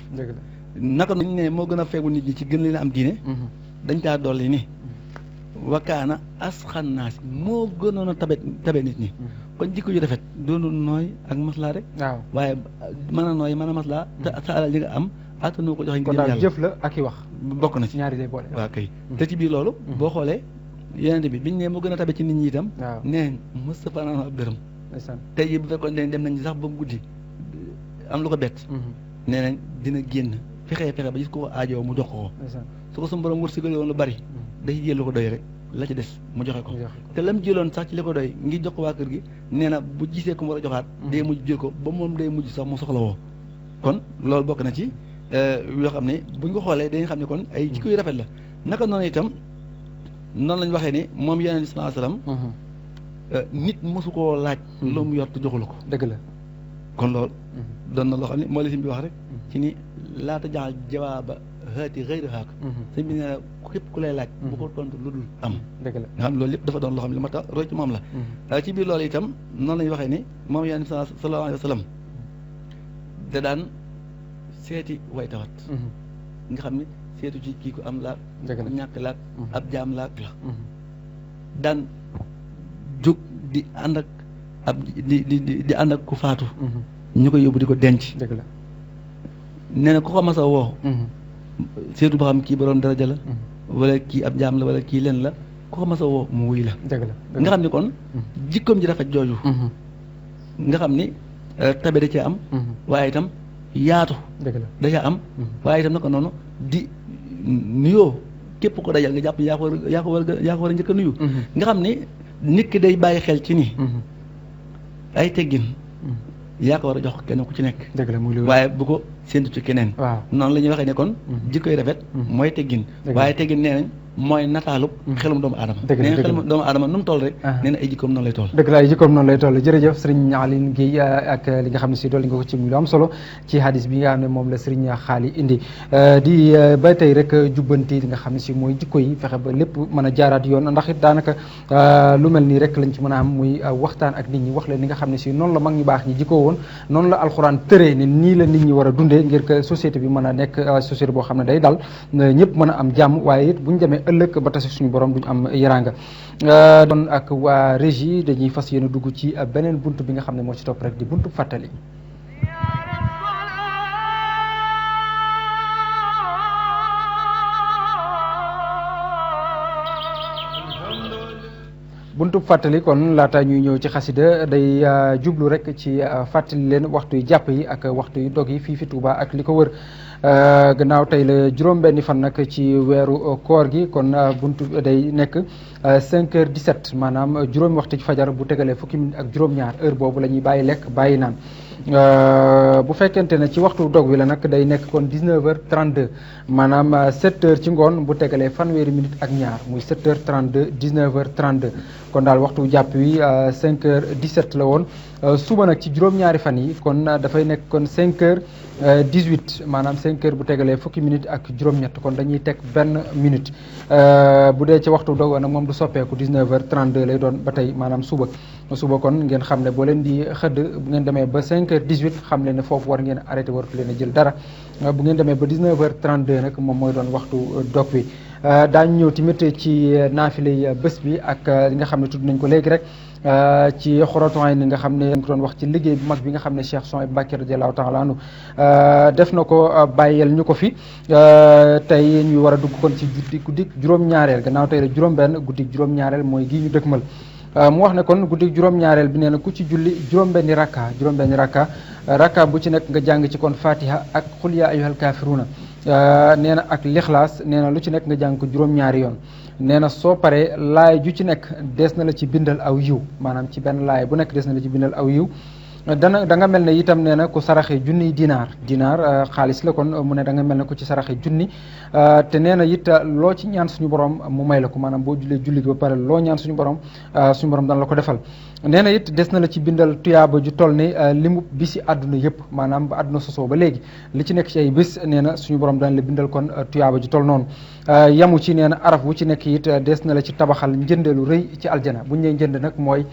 naka nañ ne moo gën a fegu nit ñi ci gën leen a am diine dañ caa dolli ni wakaana asxan naas moo gënoon a tabe nit ñi kon jikko yu rafet doonu nooy ak maslaa rek waaye mën a nooy mën a maslaa te sa alal li nga am attanoo ko joxe ngir yàlla jëf la ak i wax bokk na ci ñaari lay boole waaw kay te ci biir loolu boo xoolee yeneen bi biñ ne moo gën a tabe ci nit ñi itam neen Moustapha naan ab dërëm tey jii bu fekkoon ne dem nañ sax ba mu guddi am lu ko bett nee nañ dina génn fexe ba gis ko aajoo mu jox ko su ko suñu borom wërsëgale woon lu bari day jël lu ko doy rek la ci des mu joxe ko te lam jëloon sax ci li ko doy ngir jox ko waa kër gi nee na bu gisee ko mu war a joxaat day mujj jël ko ba moom day mujj sax mu soxla woo kon loolu bokk na ci yoo xam ne buñ ko xoolee dañuy xam ne kon ay jikko yu rafet la naka noonu itam noonu lañ waxee ni moom Yonent bi sallallahu alayhi wasallam nit mosu koo laaj loo mu yor te joxula ko dëgg la kon loolu doon na loo xam ne moo la sim bi wax rek ci ni laata jaxal jawaaba haati xëyri xaak sëñ bi nee na képp ku lay laaj bu ko tontu lu dul am dëgg la nga xam ne loolu lépp dafa doon loo xam ne li ma tax roy ci moom la ci biir loolu itam noonu lañu waxee ni moom Yonent bi sallallahu alayhi wasallam da daan seeti way tawat nga xam ne seetu ci kii ku am laag ku ñàkk laag ab jaam laag la daan jóg di ànd ak ab di ànd ak ku faatu ñu koy yóbbu di ko denc dëgg la nee na ku ko mas a woo seetu ba xam kii borom daraja la wala kii ab jaam la wala kii leen la ku ko mas a woo mu wuy la dëgg la nga xam ne kon jikkoom ji rafet jooju nga xam ni tabe da cee am waaye itam yaatu da cee am waaye itam naka noonu di nuyoo képp ko dajal nga jàpp yaa ko war a njëkk a nuyu nga xam ni nit ki day bàyyi xel ci ni ay teggin yaa ko war a jox kenn ku ci nekk waaye bu ko séntu ci keneen noonu la ñuy waxee ne kon jikkoy rafet mooy teggin waaye teggin nee nañ mooy nataalub xelum doomu aadama nee na xelum doomu aadama nu mu toll rek nee na ay jikkoom noonu lay toll dëgg la ay jikkoom noonu lay toll jërëjëf sëriñ Aline Guèye ak li nga xam ne si dolli nga ko ci lu am solo ci hadis bi nga xam ne moom la sëriñ Xaali indi di ba tey rek jubbanti li nga xam ne si mooy jikko yi fexe ba lépp mën a jaaraat yoon ndax it daanaka lu mel nii rek lañ ci mën a am muy waxtaan ak nit ñi wax leen li nga xam ne si noonu la mag ñu baax ñi jikkoo woon noonu la alxuraan tëree ne nii la nit ñi war a dundee ngir que société bi mën a nekk société boo xam ne day dal ñëpp mën a am jàmm waaye it bu ñu demee ëllëg ba tase suñu borom duñu am yaraanga doon ak waa régie dañuy fas yéene dugg ci beneen bunt bi nga xam ne moo ci topp rek di buntu fàttali buntu fàttali kon laata ñuy ñëw ci xasida day jublu rek ci fàttali leen waxtu yu jàpp yi ak waxtu yu dog yi fii fi Touba ak li ko wër gannaaw tey la juróom-benni fan nag ci weeru koor gi kon buntu day nekk 5h17 maanaam juróomi waxtu ci fajar bu tegalee fukki minute ak juróom-ñaar heure boobu la ñuy bàyyi lekk bàyyi naan bu fekkente ne ci waxtu dog wi la nag day nekk kon 19h32 maanaam 7h ci ngoon bu tegalee fanweeri minute ak ñaar muy 7h32 19h32 kon daal waxtu jàpp wi 5h17 la woon suba nag ci juróom-ñaari fan yi kon dafay nekk kon 5h18 maanaam 5h bu tegalee fukki minute ak juróom-ñett kon dañuy teg benn minute bu dee ci waxtu dog nag moom du soppeeku 19h32 lay doon ba tey maanaam suba kon ngeen xam ne boo leen di xëdd bu ngeen demee ba 5h18 xam leen ne foofu war ngeen arrêté waratu leen a jël dara bu ngeen demee ba 19h32 nag moom mooy doon waxtu dog wi daañu ñëw tamit ci naafilay bés bi ak li nga xam ne tudd nañ ko léegi rek ci xorotuwaay ni nga xam ne ko doon wax ci liggéey bu mag bi nga xam ne Cheikh Souhaïbou Mbacké radiyallahu ta'ala anhu def na ko bàyyeel ñu ko fi tey ñu war a dugg kon ci guddik juróom-ñaareel gannaaw tey la juróom-benn guddik juróom-ñaareel mooy gii ñu dëkkmal mu wax ne kon guddik juróom-ñaareel bi nee na ku ci julli juróom-benni rakka bu ci nekk nga jàng ci kon fatiha ak xul yaa ayyuhal kaafiruuna nee na ak lixlaas nee na lu ci nekk nga jàng ko juróom-ñaari yoon nee na soo paree laay ju ci nekk des na la ci bindal aw yiw maanaam ci benn laay bu nekk des na la ci bindal aw yiw da nga mel ne itam nee na ku saraxe junniy dinaar xaalis la kon mu ne da nga mel ne ku ci saraxe junni te nee na it loo ci ñaan suñu borom mu may la ko maanaam boo jullee julli gi ba pare loo ñaan suñu borom dana la ko defal nee na it des na la ci bindal tuyaaba ju toll ni limu bisi àdduna yëpp maanaam ba àdduna sosoo ba léegi li ci nekk ci ay bés nee na suñu borom dana la bindal kon tuyaaba ju toll noonu yamu ci nee na araf wu ci nekk it des na la ci tabaxal njëndeelu rëy ci aljana buñ ñee njënd nag mooy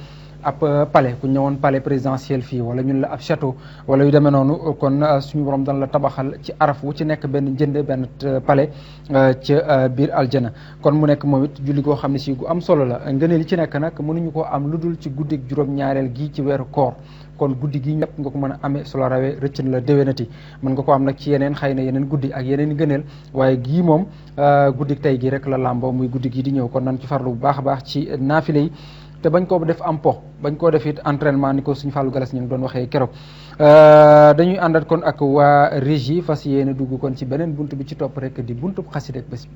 ab palais ku ñëwoon palais présidentiel fii wala ñun la ab château wala yu demee noonu kon suñu borom dana la tabaxal ci araf wu ci nekk benn njënde benn palais ca biir aljana kon mu nekk moom it julli goo xam ne si gu am solo la ngëneel li ci nekk nag mënuñu koo am lu dul ci guddig juróom-ñaareel gi ci weeru koor kon guddi gi ñëpp nga ko mën a amee su la rawee rëcc na la déwénati mën nga ko am nag ci yeneen xëy na yeneen guddi ak yeneen ngëneel waaye gii moom guddig tey gi rek la làmboo muy guddi gii di ñëw kon nan ci farlu bu baax a baax ci naafile yi te bañ koo def am po bañ koo def it entraînement ni ko suñu Fallou Galas ñu ngi doon waxee keroog dañuy àndat kon ak waa régie fas yéene dugg kon ci beneen bunt bi ci topp rek di buntub xasida ak bés bi.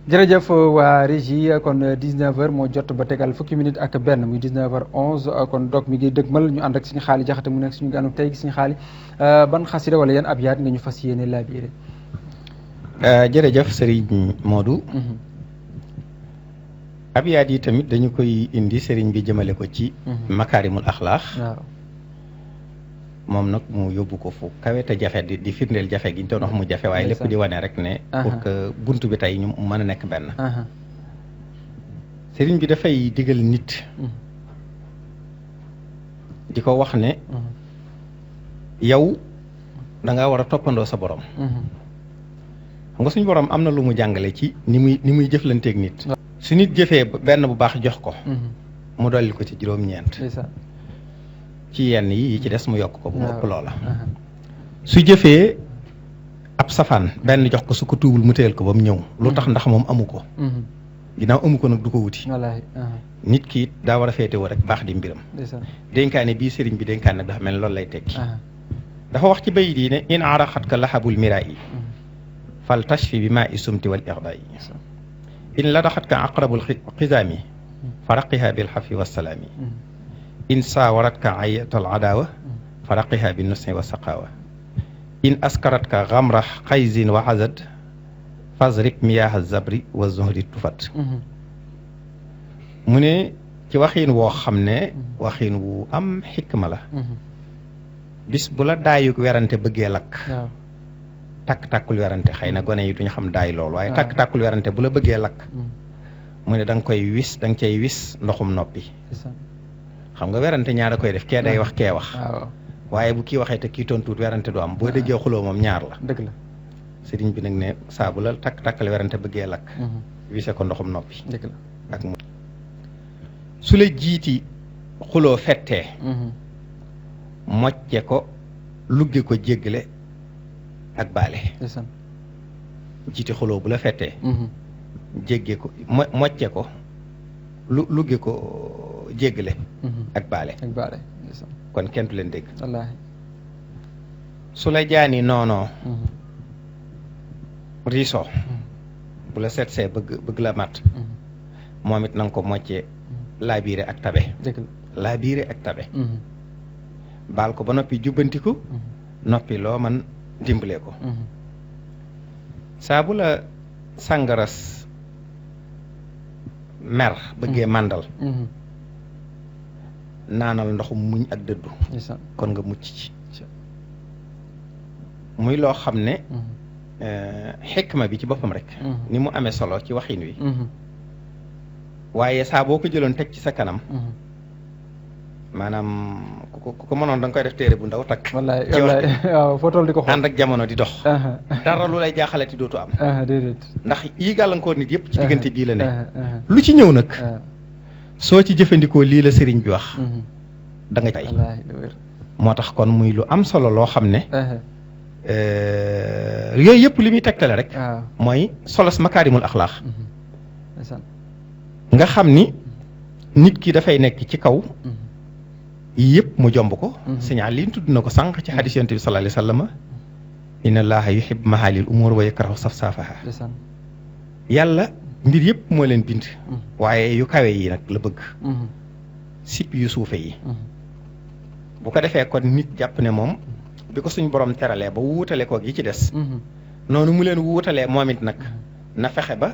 jërëjëf waa régie kon 19h moo jot ba tegal fukki minutes ak benn muy 19h11 kon donc mi ngi dëgmal ñu ànd ak suñu xaali jaxate mu nekk suñu gànnu tey suñu xaali ban xasida wala yan abyaat nga ñu fas yéene laabiire. jërëjëf Serigne Modou. abyaat yi tamit dañu koy indi Serigne bi jëmale ko ci. makaarimul axlaax. waaw. moom nag mu yóbbu ko fu kawe te jafe di firndeel jafe gi ñu doon wax mu jafe waaye lépp di wane rek ne pour que bunt bi tey ñu mën a nekk benn sëriñ bi dafay digal nit di ko wax ne yow da nga war a toppandoo sa borom xam nga suñu borom am na lu mu jàngale ci ni muy jëflanteeg nit su nit jëfee benn bu baax jox ko mu dolli ko ci juróom-ñeent ci yenn yi ci des mu yokk ko bu ëpp loola su jëfee ab safaan benn jox ko su ko tuubul mu téyel ko ba mu ñëw lu tax ndax moom amu ko ginnaaw amu ko nag du ko wuti nit ki it daa war a féetewoo rek baax di mbiram dénkaane bii sëriñ bi dénkaane nag dafa mel ne loolu lay tekki dafa wax ci bayit yi ne in araxat ka laxabul miraa yi fal tashfi bi maa i sumti wal ixdaa yi in ladaxat ka aqrabul xisaami fa raqiha bil xafi wassalaami in saawaratka ayatal adawa fa raqiha bi nusi wa saqawa in askaratka gamra xayzin wa hazad fazrib miyaha zabri wa zuhri tufat mu ne ci waxiin woo xam ne waxiin wu am xikma la bis bu la daayuk werante bëggee lakk takk-takkul werante xëy na gone yi duñu xam daay loolu waaye takk-takkul werante bu la bëggee lakk mu ne da nga koy wis da nga cay wis ndoxum noppi xam nga werante ñaar a koy def kee day wax kee wax waaye bu kii waxee te kii tontuut werante du am boo déggee xuloo moom ñaar la dëgg la sëriñ bi nag ne saa bu la takk-takkal werante bëggee lakk wise ko ndoxum noppi dëgg la ak mu su la jiiti xuloo fettee mocce ko lugge ko jéggale ak baale jiiti xuloo bu la fettee jégge ko mocce ko lugge ko jéggale ak baale kon kenn du leen dégg wallaahi su la jaani noonoo riisoo bu la seet see bëgg la mat moom it na nga ko moccee laabiire ak tabe laabiire ak tabe baal ko ba noppi jubbantiku noppi loo man dimbalee ko saa bu la sàngaras mer bëggee màndal naanal ndoxum muñ ak dëddu kon nga mucc ci muy loo xam ne xikma bi ci boppam rek ni mu amee solo ci waxin wi waaye saa boo ko jëloon teg ci sa kanam maanaam ku ko mënoon da nga koy def téere bu ndaw takk wallaay waaw foo toll di ko xool ànd ak jamono di dox dara lu lay jaaxalati dootu am déedéet ndax yi gàllankoor nit yëpp ci diggante bii la ne lu ci ñëw nag soo ci jëfandikoo lii la sëriñ bi wax da nga tay moo tax kon muy lu am solo loo xam ne yooyu yëpp li muy tegtale rek mooy solos makaarimul axlaax nga xam ni nit ki dafay nekk ci kaw yii yëpp mu jomb ko signal li tudd na ko sànq ci xadis yonent bi sallallahu alayhi wa sallam inna allaha yuhibbu mahaalil umuur wa yakrahu safsaafaha yàlla mbir yëpp moo leen bind waaye yu kawe yi nag la bëgg sip yu suufe yi bu ko defee kon nit jàpp ne moom bi ko suñ borom teralee ba wuutale ko gi ci des noonu mu leen wuutalee moom it nag na fexe ba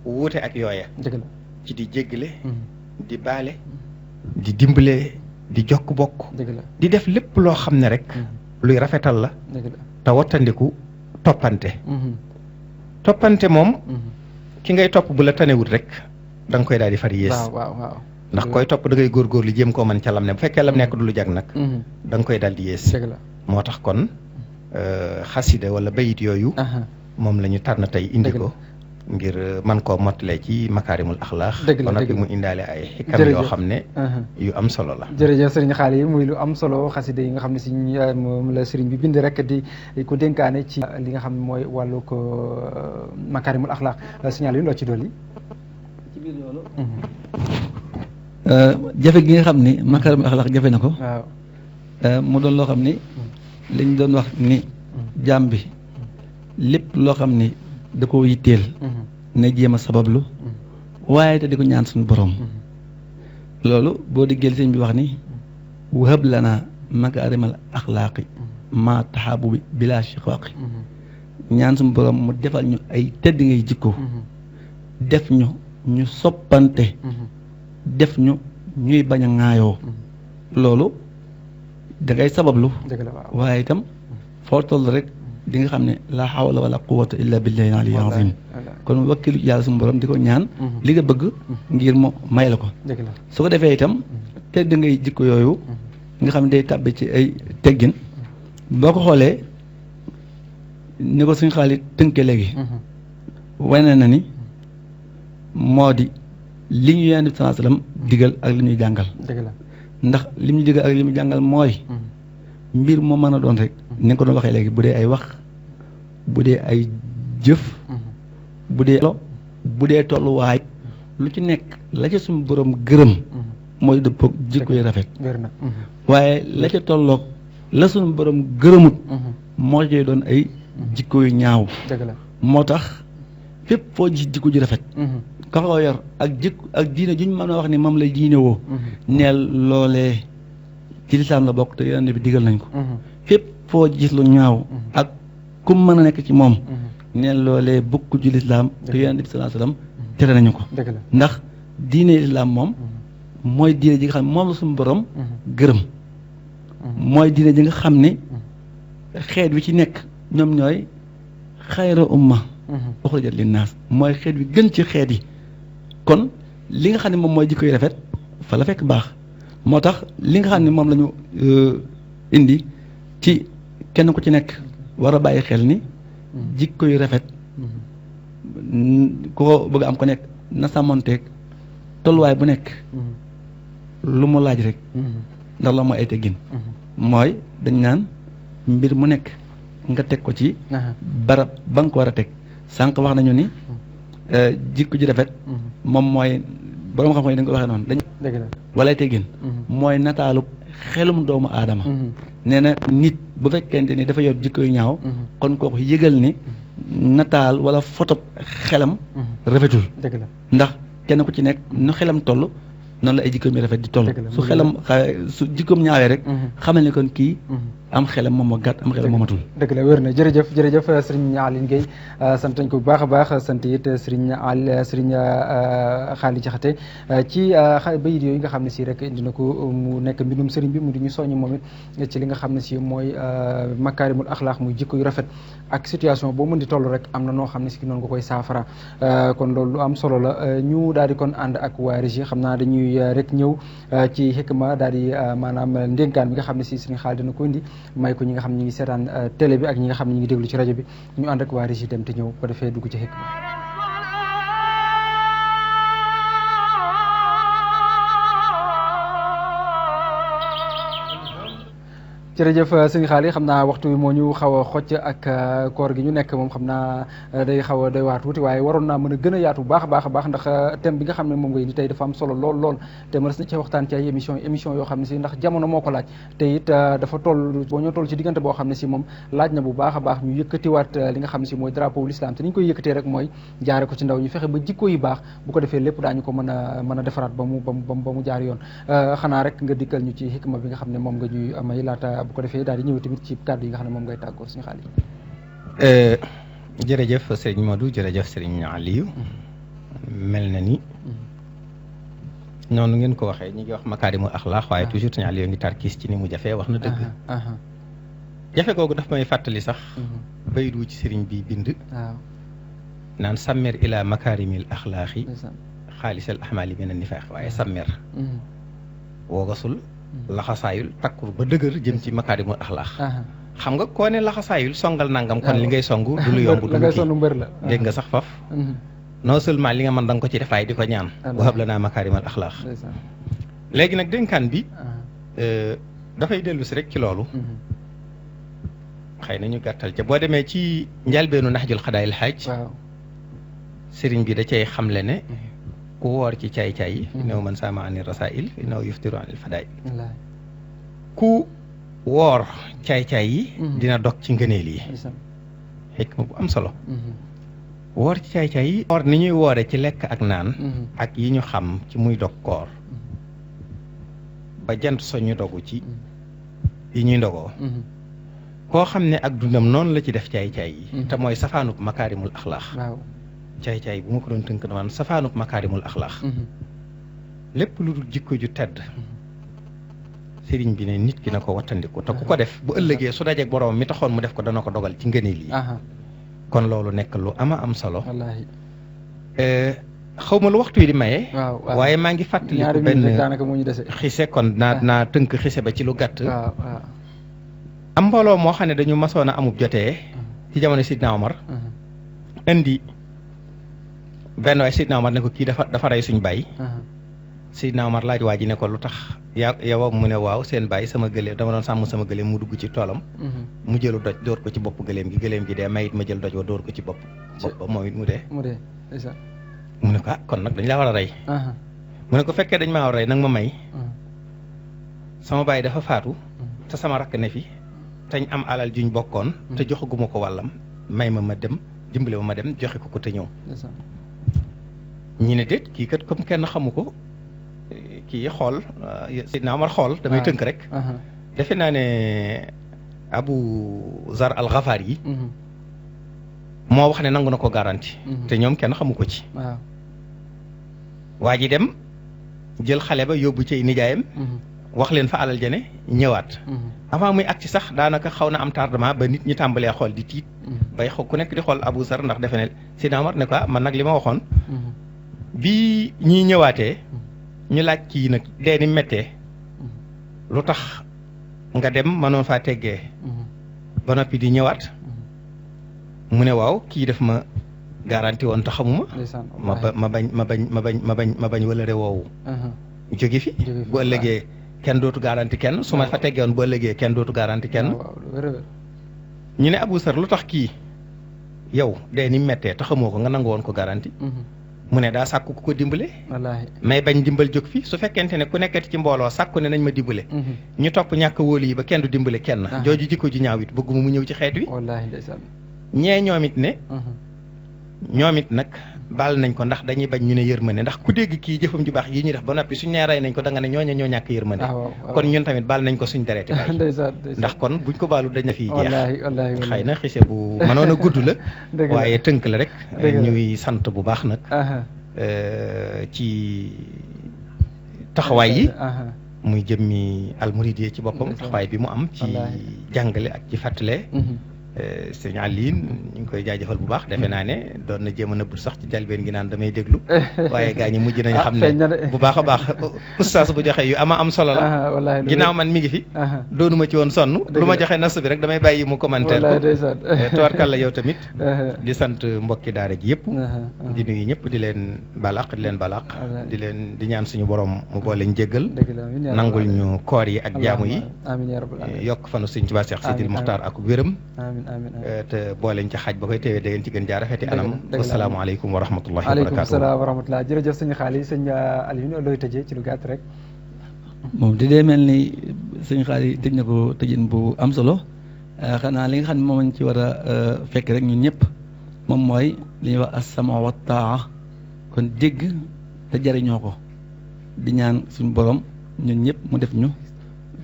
wuute ak yooya ci di jéggale di baale di dimbale di jokk bokk di def lépp loo xam ne rek luy rafetal la te wattandiku toppante moom ki ngay topp bu la tanewut rek da nga koy daal di far yées ndax koy topp da ngay góorgóorlu jéem koo mën ca lam ne bu fekkee lam nekk du lu jag nag da nga koy daal di yées moo tax kon xasida wala bayit yooyu moom la ñu tànn tey indi ko ngir man koo mottalee ci makaarimul axlaax ba noppi mu indaale ay xikam yoo xam ne yu am solo la jërëjëf sëriñ Xaali yi muy lu am solo xasida yi nga xam ne si moom la sëriñ bi bind rek di ko dénkaane ci li nga xam ne mooy wàllu ko makaarimul axlaax signal yi loo ci dolli ci biir loolu jafe gi nga xam ni makaarimul axlaax jafe na ko mu doon loo xam ni liñ doon wax ni jaam bi lépp loo xam ni da ko yitteel na jéem a sabablu waaye te di ko ñaan suñu borom loolu boo diggeel sëñ bi wax ni wahab lana makaarimal axlaaqi ma taxaabu bi bila shiqaaqi ñaan suñu borom mu defal ñu ay tëdd ngay jikko def ñu ñu soppante def ñu ñuy bañ a ŋaayoo loolu da ngay sabablu waaye itam foo toll rek di nga xam ne la hawla wala quwwata illa billahi al-aliyyil azim kon wakkilu yàlla suñu borom di ko ñaan li nga bëgg ngir mu may la ko su ko defee itam tedd ngay jikko yooyu nga xam ne day tàbbi ci ay teggin boo ko xoolee ni ko suñu xaalis tënke léegi wane na ni moo di li ñu Yonent bi sallallahu alayhi wasallam digal ak li ñuy jàngal ndax li ñu digal ak li ñu jàngal mooy mbir moo mën a doon rek ni nga ko doon waxee léegi bu dee ay wax bu dee ay jëf bu dee tolluwaay lu ci nekk la ca suñu borom gërëm mooy dëppoog jikko yi rafet waaye la ca tolloog la suñu borom gërëmut moo cay doon ay jikko yu ñaaw moo tax fépp foo gis jikko ji rafet ka ko yor ak jikko ak diine juñ mën a wax ni moom lay diine woo neel loolee ci lislaam la bokk te Yonent bi digal nañ ko fépp foo gis lu ñaaw ak ku mën a nekk ci moom neen loolee bokk ci lislaam te Yonent bi sallallahu alayhi wasallam tere nañu ko ndax diine lislaam moom mooy diine ji nga xam ne moom la suñu borom gërëm mooy diine ji nga xam ne xeet wi ci nekk ñoom ñooy xayra umma uxrijat linnaas mooy xeet wi gën ci xeet yi kon li nga xam ne moom mooy jikko yu rafet fa la fekk baax moo tax li nga xam ne moom la ñu indi ci kenn ku ci nekk war a bàyyi xel ni jikko yu rafet ku ko bëgg am ko nekk na sàmmonteeg tolluwaay bu nekk lu mu laaj rek ndax la mooy ay teggin mooy dañ naan mbir mu nekk nga teg ko ci barab ba nga ko war a teg sànq wax nañu ni jikko ji rafet moom mooy borom xam-xam yi dañ ko waxee noonu dañ walay teggin mooy nataalu xelum doomu aadama nee na nit bu fekkente ni dafa yor jikko yu ñaaw kon kooku yëgal ni nataal wala photo xelam rafetul ndax kenn ku ci nekk nu xelam toll noonu la ay jikkoom yi rafet di toll su xelam su jikkoom ñaawee rek xamal ne kon kii am xelam moom moo gàtt am xelam moomatul dëgg la wér na jërëjëf Serigne Aline Gueye sant nañ ko bu baax a baax sant it Serigne Xaali Jaxate ci bayit yooyu nga xam ne si rek indi na ko mu nekk mbindum Serigne bi mu di ñu soññ moom it ci li nga xam ne si mooy makaarimul axlaax muy jikko yu rafet ak situation boo mën di toll rek am na noo xam ne si noonu nga koy saafara kon loolu lu am solo la ñu daal di kon ànd ak waa régie xam naa dañuy rek ñëw ci xikma daal di maanaam ndénkaan bi nga xam ne si Serigne Xaali dina ko indi may ko ñi nga xam ne ñi ngi seetaan télé bi ak ñi nga xam ne ñi ngi déglu ci rajo bi ñu ànd ak waa régie dem te ñëw ko defee dugg ci xikma jërëjëf sëñ Xaali xam naa waxtu bi moo ñu xaw a xocc ak koor gi ñu nekk moom xam naa day xaw a doy waar tuuti waaye waroon naa mën a gën a yaatu bu baax a baax ndax thème bi nga xam ne moom nga indi tey dafa am solo lool te mënees na ci waxtaan ci ay émission yoo xam ne si ndax jamono moo ko laaj te it dafa boo ñoo toll ci diggante boo xam ne si moom laaj na bu baax a baax ñu yëkkatiwaat li nga xam ne si mooy drapeau l'islam te ni ñu koy yëkkatee rek mooy jaare ko ci ndaw ñu fexe ba jikko yi baax bu ko defee lépp daañu ko mën a defaraat ba mu jaar yoon xanaa rek nga dikkal ñu ci xikma bi nga xam ne moom nga ñuy may laata bu ko defee daal di ñëw tamit ci kàddu yi nga xam ne moom ngay tàggoo suñu xaalis. jërëjëf sëriñ Modou jërëjëf sëriñ Aliou. mel na ni noonu ngeen ko waxee ñi ngi wax makaarimul axlaax waaye toujours sëriñ Aliou ngi tarkiis ci ni mu jafee wax na dëgg. jafe googu daf may fàttali sax. baydu ci sëriñ bi bind. naan sàmmer ila makaarimil axlaaxi xaalisal ahmaali min an nifaax waaye sàmmer. woogasul. laxasaayul takkur ba dëgër jëm ci makaarimul axlaax xam nga koo ne laxasaayul songal nangam kon li ngay song du lu yomb du lu la dégg nga sax faf non seulement li nga mën da nga ko ci defaay di ko ñaan wahab lanaa makaarimal axlaax léegi nag dénkaan bi dafay dellu si rek ci loolu xëy na ñu gàttal ca boo demee ci njalbeenu naxjul xadaayil xaaj sëriñ bi da cay xamle ne ku woor ci caay-caay yi innahu man saama ani rasail innahu yuftiru anil fadail ku woor caay-caay yi dina dog ci ngëneel yi xikma bu am solo woor ci caay-caay yi woor ni ñuy woore ci lekk ak naan ak yi ñu xam ci muy dog koor ba jant so ñu dogu ci yi ñuy ndogoo koo xam ne ak dundam noonu la ci def caay-caay yi te mooy safaanub makaarimul axlaax caay-caay bu ma ko doon tënk damaan safaanub makaarimul axlaax lépp lu dul jikko ju tedd sëriñ bi ne nit ki na ko wattandiku te ku ko def bu ëllëgee su dajeeg boroom mi taxoon mu def ko dana ko dogal ci ngëneel yi kon loolu nekk lu ama am solo xaw ma lu waxtu yi di maye waaye maa ngi fàttaliku benn xise kon naa tënk xise ba ci lu gàtt am mbooloo moo xam ne dañu masoon a amub jotee ci jamono Sidna Omar indi benn waay Sidna Omar ne ko kii dafa rey suñ baay Sidna Omar laaj waa ji ne ko lu tax yow mu ne waaw seen baay sama gëléem dama doon sàmm sama gëléem mu dugg ci toolam mu jëlu doj dóor ko ci bopp gëléem gi dee mayit ma jël doj wa dóor ko ci bopp ba moom it mu dee mu ne ko kon nag dañ laa war a rey mu ne ko fekkee dañ maa war a rey nag ma may sama baay dafa faatu te sama rakk ne fi teñ am alal juñ bokkoon te joxaguma ko wàllam may ma dem dimbale ma dem joxe ko te ñëw ñi ne déet kii kat comme kenn xamu ko kii xool Sidna Omar xool damay tënk rek defe naa ne Abu Zar al Ghafari yi moo wax ne nangu na ko garanti te ñoom kenn xamu ko ci waa ji dem jël xale ba yóbbu ci nijaayam wax leen fa alal jane ñëwaat avant muy agsi sax daanaka xaw na am tardement ba nit ñi tàmbalee xool di tiit bay xaw ku nekk di xool Abu Zar ndax defe ne Sidna Omar ne ko man nag li ma waxoon bi ñii ñëwaatee ñu laaj kii nag dee ni méttee lu tax nga dem mënoon faa teggee ba noppi di ñëwaat mu ne waaw kii def ma garanti woon te xamuma ma bañ wala rewoowu jóge fi bu ëllëgee kenn dootu garanti kenn su ma fa teggee woon bu ëllëgee kenn dootu garanti kenn ñu ne Abu Sar lu tax kii yow dee ni méttee te xamoo ko nga nangu woon ko garanti mu ne daa sàkku ku ko dimbale may bañ dimbal jóg fi su fekkente ne ku nekkati ci mbooloo sàkku ne nañ ma dimbale ñu topp ñàkk wóolu yi ba kenn du dimbale kenn jooju jikko ju ñaaw it bëgguma mu ñëw ci xeet wi ñee ñoom it ne ñoom it nag baal nañ ko ndax dañuy bañ ñu ne yërmande ndax ku dégg kii jëfam ju baax yi ñuy def ba noppi suñ nee rey nañ ko da nga ne ñooña ñoo ñàkk yërmande kon ñun tamit baal nañ ko suñ dereeti baay ndax kon buñ ko baalu dañ na fiy jeex xëy na xise bu mënoon a gudd la waaye tënk la rek ñuy sant bu baax nag ci taxawaay yi muy jëmmi almuridiyya ci boppam taxawaay bi mu am ci jàngale ak ci fàttale sëñ Aline ñu ngi koy koy jaajëfal bu baax defe naa ne doon na jéem a nëbbul sax ci jalbeen gi naan damay déglu waaye gaa ñi mujj nañ xam ne bu baax a baax oustaz bu joxe yu ama am solo la ginnaaw man mi ngi fi doonuma ci woon sonn lu ma joxe nas bi rek damay bàyyi mu commentaire ko tubarkalla yow tamit di sant mbokki daara ji yëpp di nuyu ñëpp di leen balaq di ñaan suñu borom mu boole ñu jéggal nangul ñu koor yi ak jaamu yi yokk fanu suñ Tuubaa Seex Sidil Muxtaar ak wéram te booleñ ci xaaj ba koy teewee da ngeen ci gën jaar rafeti anam wasalaamaaleykum wa rahmatullahi wa barakatuh aleykum salaam wa rahmatullah jërëjëf sëñ Xaali sëñ Aliou looy tëjee ci lu gàtt rek moom di dee mel ni sëñ Xaali tëj na ko tëjin bu am solo xanaa li nga xam ne moom lañ ci war a fekk rek ñun ñëpp moom mooy li ñuy wax as-samaa wa taa kon dégg te jariñoo ko di ñaan suñu borom ñun ñëpp mu def ñu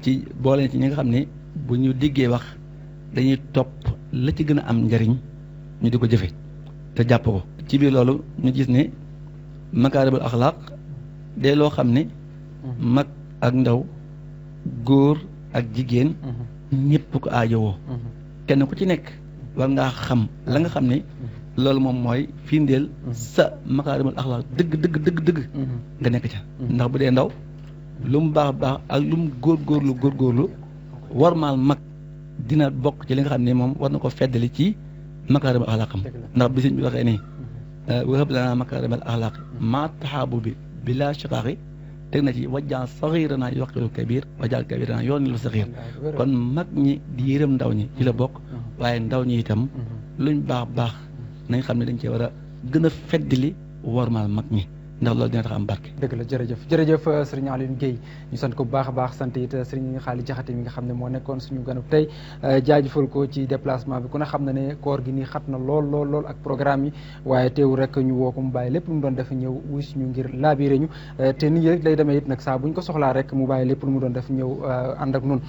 ci boole ci ñi nga xam ne bu ñu diggee wax dañuy topp la ci gën a am njariñ ñu di ko jëfe te jàpp ko ci biir loolu ñu gis ne makaarimul axlaaq de loo xam ne mag ak ndaw góor ak jigéen ñëpp ko aajowoo kenn ku ci nekk war ngaa xam la nga xam ne loolu moom mooy firndeel sa makaarimul axlaaq dëgg nga nekk ca ndax bu dee ndaw lu mu baax ak lu mu góorgóorlu warmaal mag dina bokk ci li nga xam ne moom war na ko feddali ci makaarimul axlaaqam ndax bi sëñ bi waxee nii wahab lanaa makaarimul axlaaq maa taxaabu bi bilaa shiqaaqi teg na ci wajjaan saxiiranaa yuwaqqiru kabiir wajjaan kabiiranaa yoonilu saxiir kon mag ñi di yërëm ndaw ñi ci la bokk waaye ndaw ñi itam luñ baax nañ xam ne dañ cee war a gën a feddali warmaal mag ñi ndax loolu dina tax am barke. dëgg la jërëjëf sëriñ Alioune Guèye ñu sant ko bu baax a baax sant it sëriñ Xaali Jaxate mi nga xam ne moo nekkoon suñu ganub tey jaajëfal ko ci déplacement bi ku ne xam na ne koor gi nii xat na lool ak programme yi waaye teewul rek ñu woo ko mu bàyyi lépp lu mu doon def ñëw wuy suñu ngir laabiré ñu te nit ñi rek lay demee it nag saa bu ñu ko soxlaa rek mu bàyyi lépp lu mu doon def ñëw ànd ak nun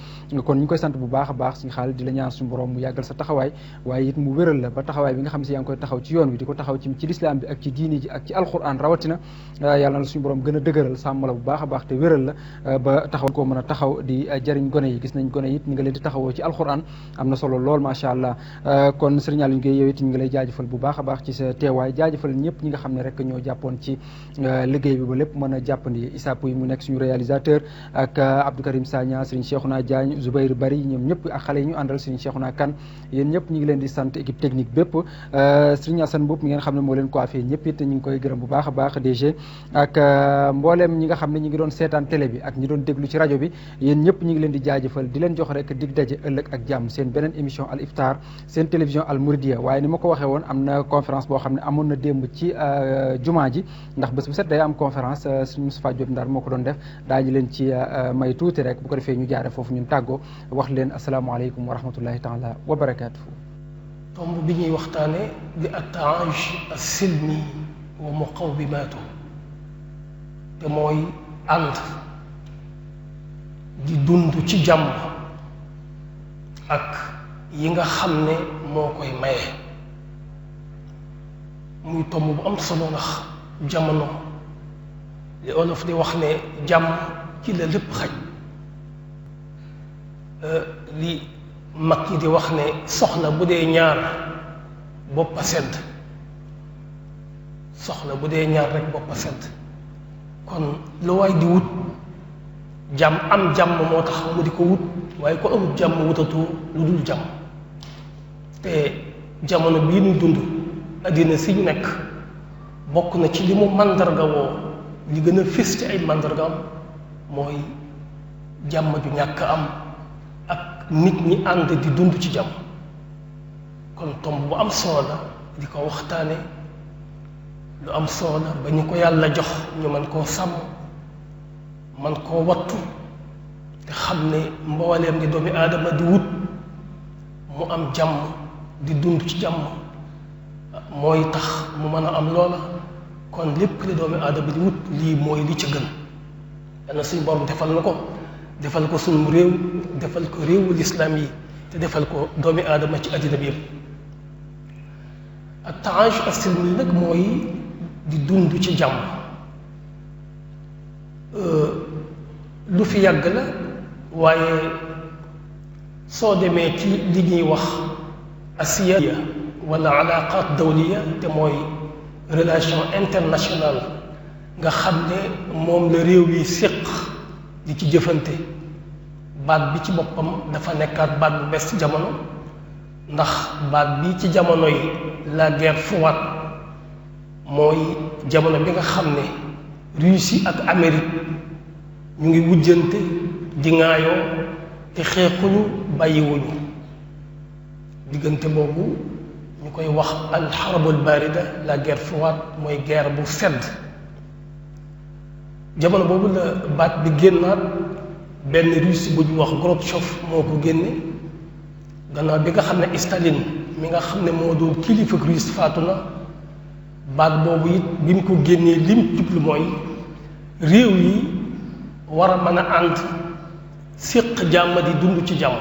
kon ñu ngi koy sant bu baax a baax suñu Xaali di la ñaan suñu borom mu yàggal sa taxawaay waaye it mu wéral la ba taxawaay bi nga xam si yaa ngi koy taxaw ci yoon wi di ko taxaw ci lislaam bi ak ci diini ji ak ci alquran rawatina yàlla na suñu borom gën a dëgëral sàmm la bu baax a baax te wéral la ba taxaw koo mën a taxaw di jëriñ gone yi gis nañ gone yi it ñu ngi leen di taxawoo ci alquran am na solo lool macha allah kon sëriñ Aliou Guèye yow it ñu ngi lay jaajëfal bu baax a baax ci sa teewaay jaajëfal ñëpp ñi nga xam ne rek ñoo jàppoon ci liggéey bi ba lépp mën a jàppandi Issa Pouye mu nekk suñu réalisateur ak Abdou Karim Sagna sëriñ Cheikhouna Diagne Zoubair Bari ñoom ñëpp ak xale yi ñu àndal sëriñ Cheikhouna Kane yéen ñëpp ñu ngi leen di sant équipe technique bépp sëriñ Assane Mboup mi ngeen xam ne moo leen coiffé ñëpp it ñu ngi koy gërëm bu baax a baax DG ak mbooleem ñi nga xam ne ñi ngi doon seetaan télé bi ak ñi doon déglu ci rajo bi yéen ñëpp ñi ngi leen di jaajëfal di leen jox rek dig daje ëllëg ak jàmm seen beneen émission Al Iftar seen télévision Al Mouridiyyah waaye ni ma ko waxee woon am na conférence boo xam ne amoon na démb ci jumaa ji ndax bés bu set day am conférence suñu Moustapha Diop Ndar moo ko doon def daañu leen ci may tuuti rek bu ko defee ñu jaare foofu ñun tàggoo wax leen asalaamaaleykum wa rahmatullahi taala wa barakaatuhu. tomb bi ñuy waxtaane di at-ta'aayush as-silmi wa muqawwimaatu te mooy ànd di dund ci jàmm ak yi nga xam ne moo koy maye muy tomb bu am solo ndax jamono li olof di wax ne jàmm ci la lépp xaj li mag yi di wax ne soxna bu dee ñaar boppa sedd soxna bu dee ñaar rek boppa sedd kon lu waay di wut jàmm am jàmm moo tax mu di ko wut waaye ko amut jàmm wutatu lu dul jàmm te jamono bii ñu dund àddina si ñu nekk bokk na ci li mu màndarga woo li gën a fés ci ay màndargaam mooy jàmm ju ñàkk am ak nit ñi ànd di dund ci jàmm kon tomb bu am solo la di ko waxtaane lu am solo la ba ñu ko yàlla jox ñu mën koo sàmm man koo wattu te xam ne mbooleem di doomi aadama di wut mu am jàmm di dund ci jàmm mooy tax mu mën a am loola kon lépp li doomi aadama di wut lii mooy li ca gën yàlla suñu borom defal na ko defal ko suñu réew defal ko réewu lislaam yi te defal ko doomi aadama ci àddina bi yëpp ak ta'aayush as-silmi nag mooy di dund ci jàmm lu fi yàgg la waaye soo demee ci li ñuy wax asiya wala alaqat dawliya te mooy relation internationale nga xam ne moom la réew yi séq di ci jëfante baat bi ci boppam dafa nekkaat baat bu bees ci jamono ndax baat bi ci jamono yi la guerre froide mooy jamono bi nga xam ne Russie ak Amérique ñu ngi wujjante di ŋaayoo te xeexuñu bàyyiwuñu diggante boobu ñu koy wax alxarbul barida la guerre froide mooy guerre bu sedd jamono boobu la baat bi génnaat benn Russie bu ñu wax Gorbatchev moo ko génne gannaaw bi nga xam ne Staline mi nga xam ne moo doon kilifa Russe faatu na baat boobu it bi mu ko génnee lim jublu mooy réew yi war a mën a ànd séq jàmm di dund ci jàmm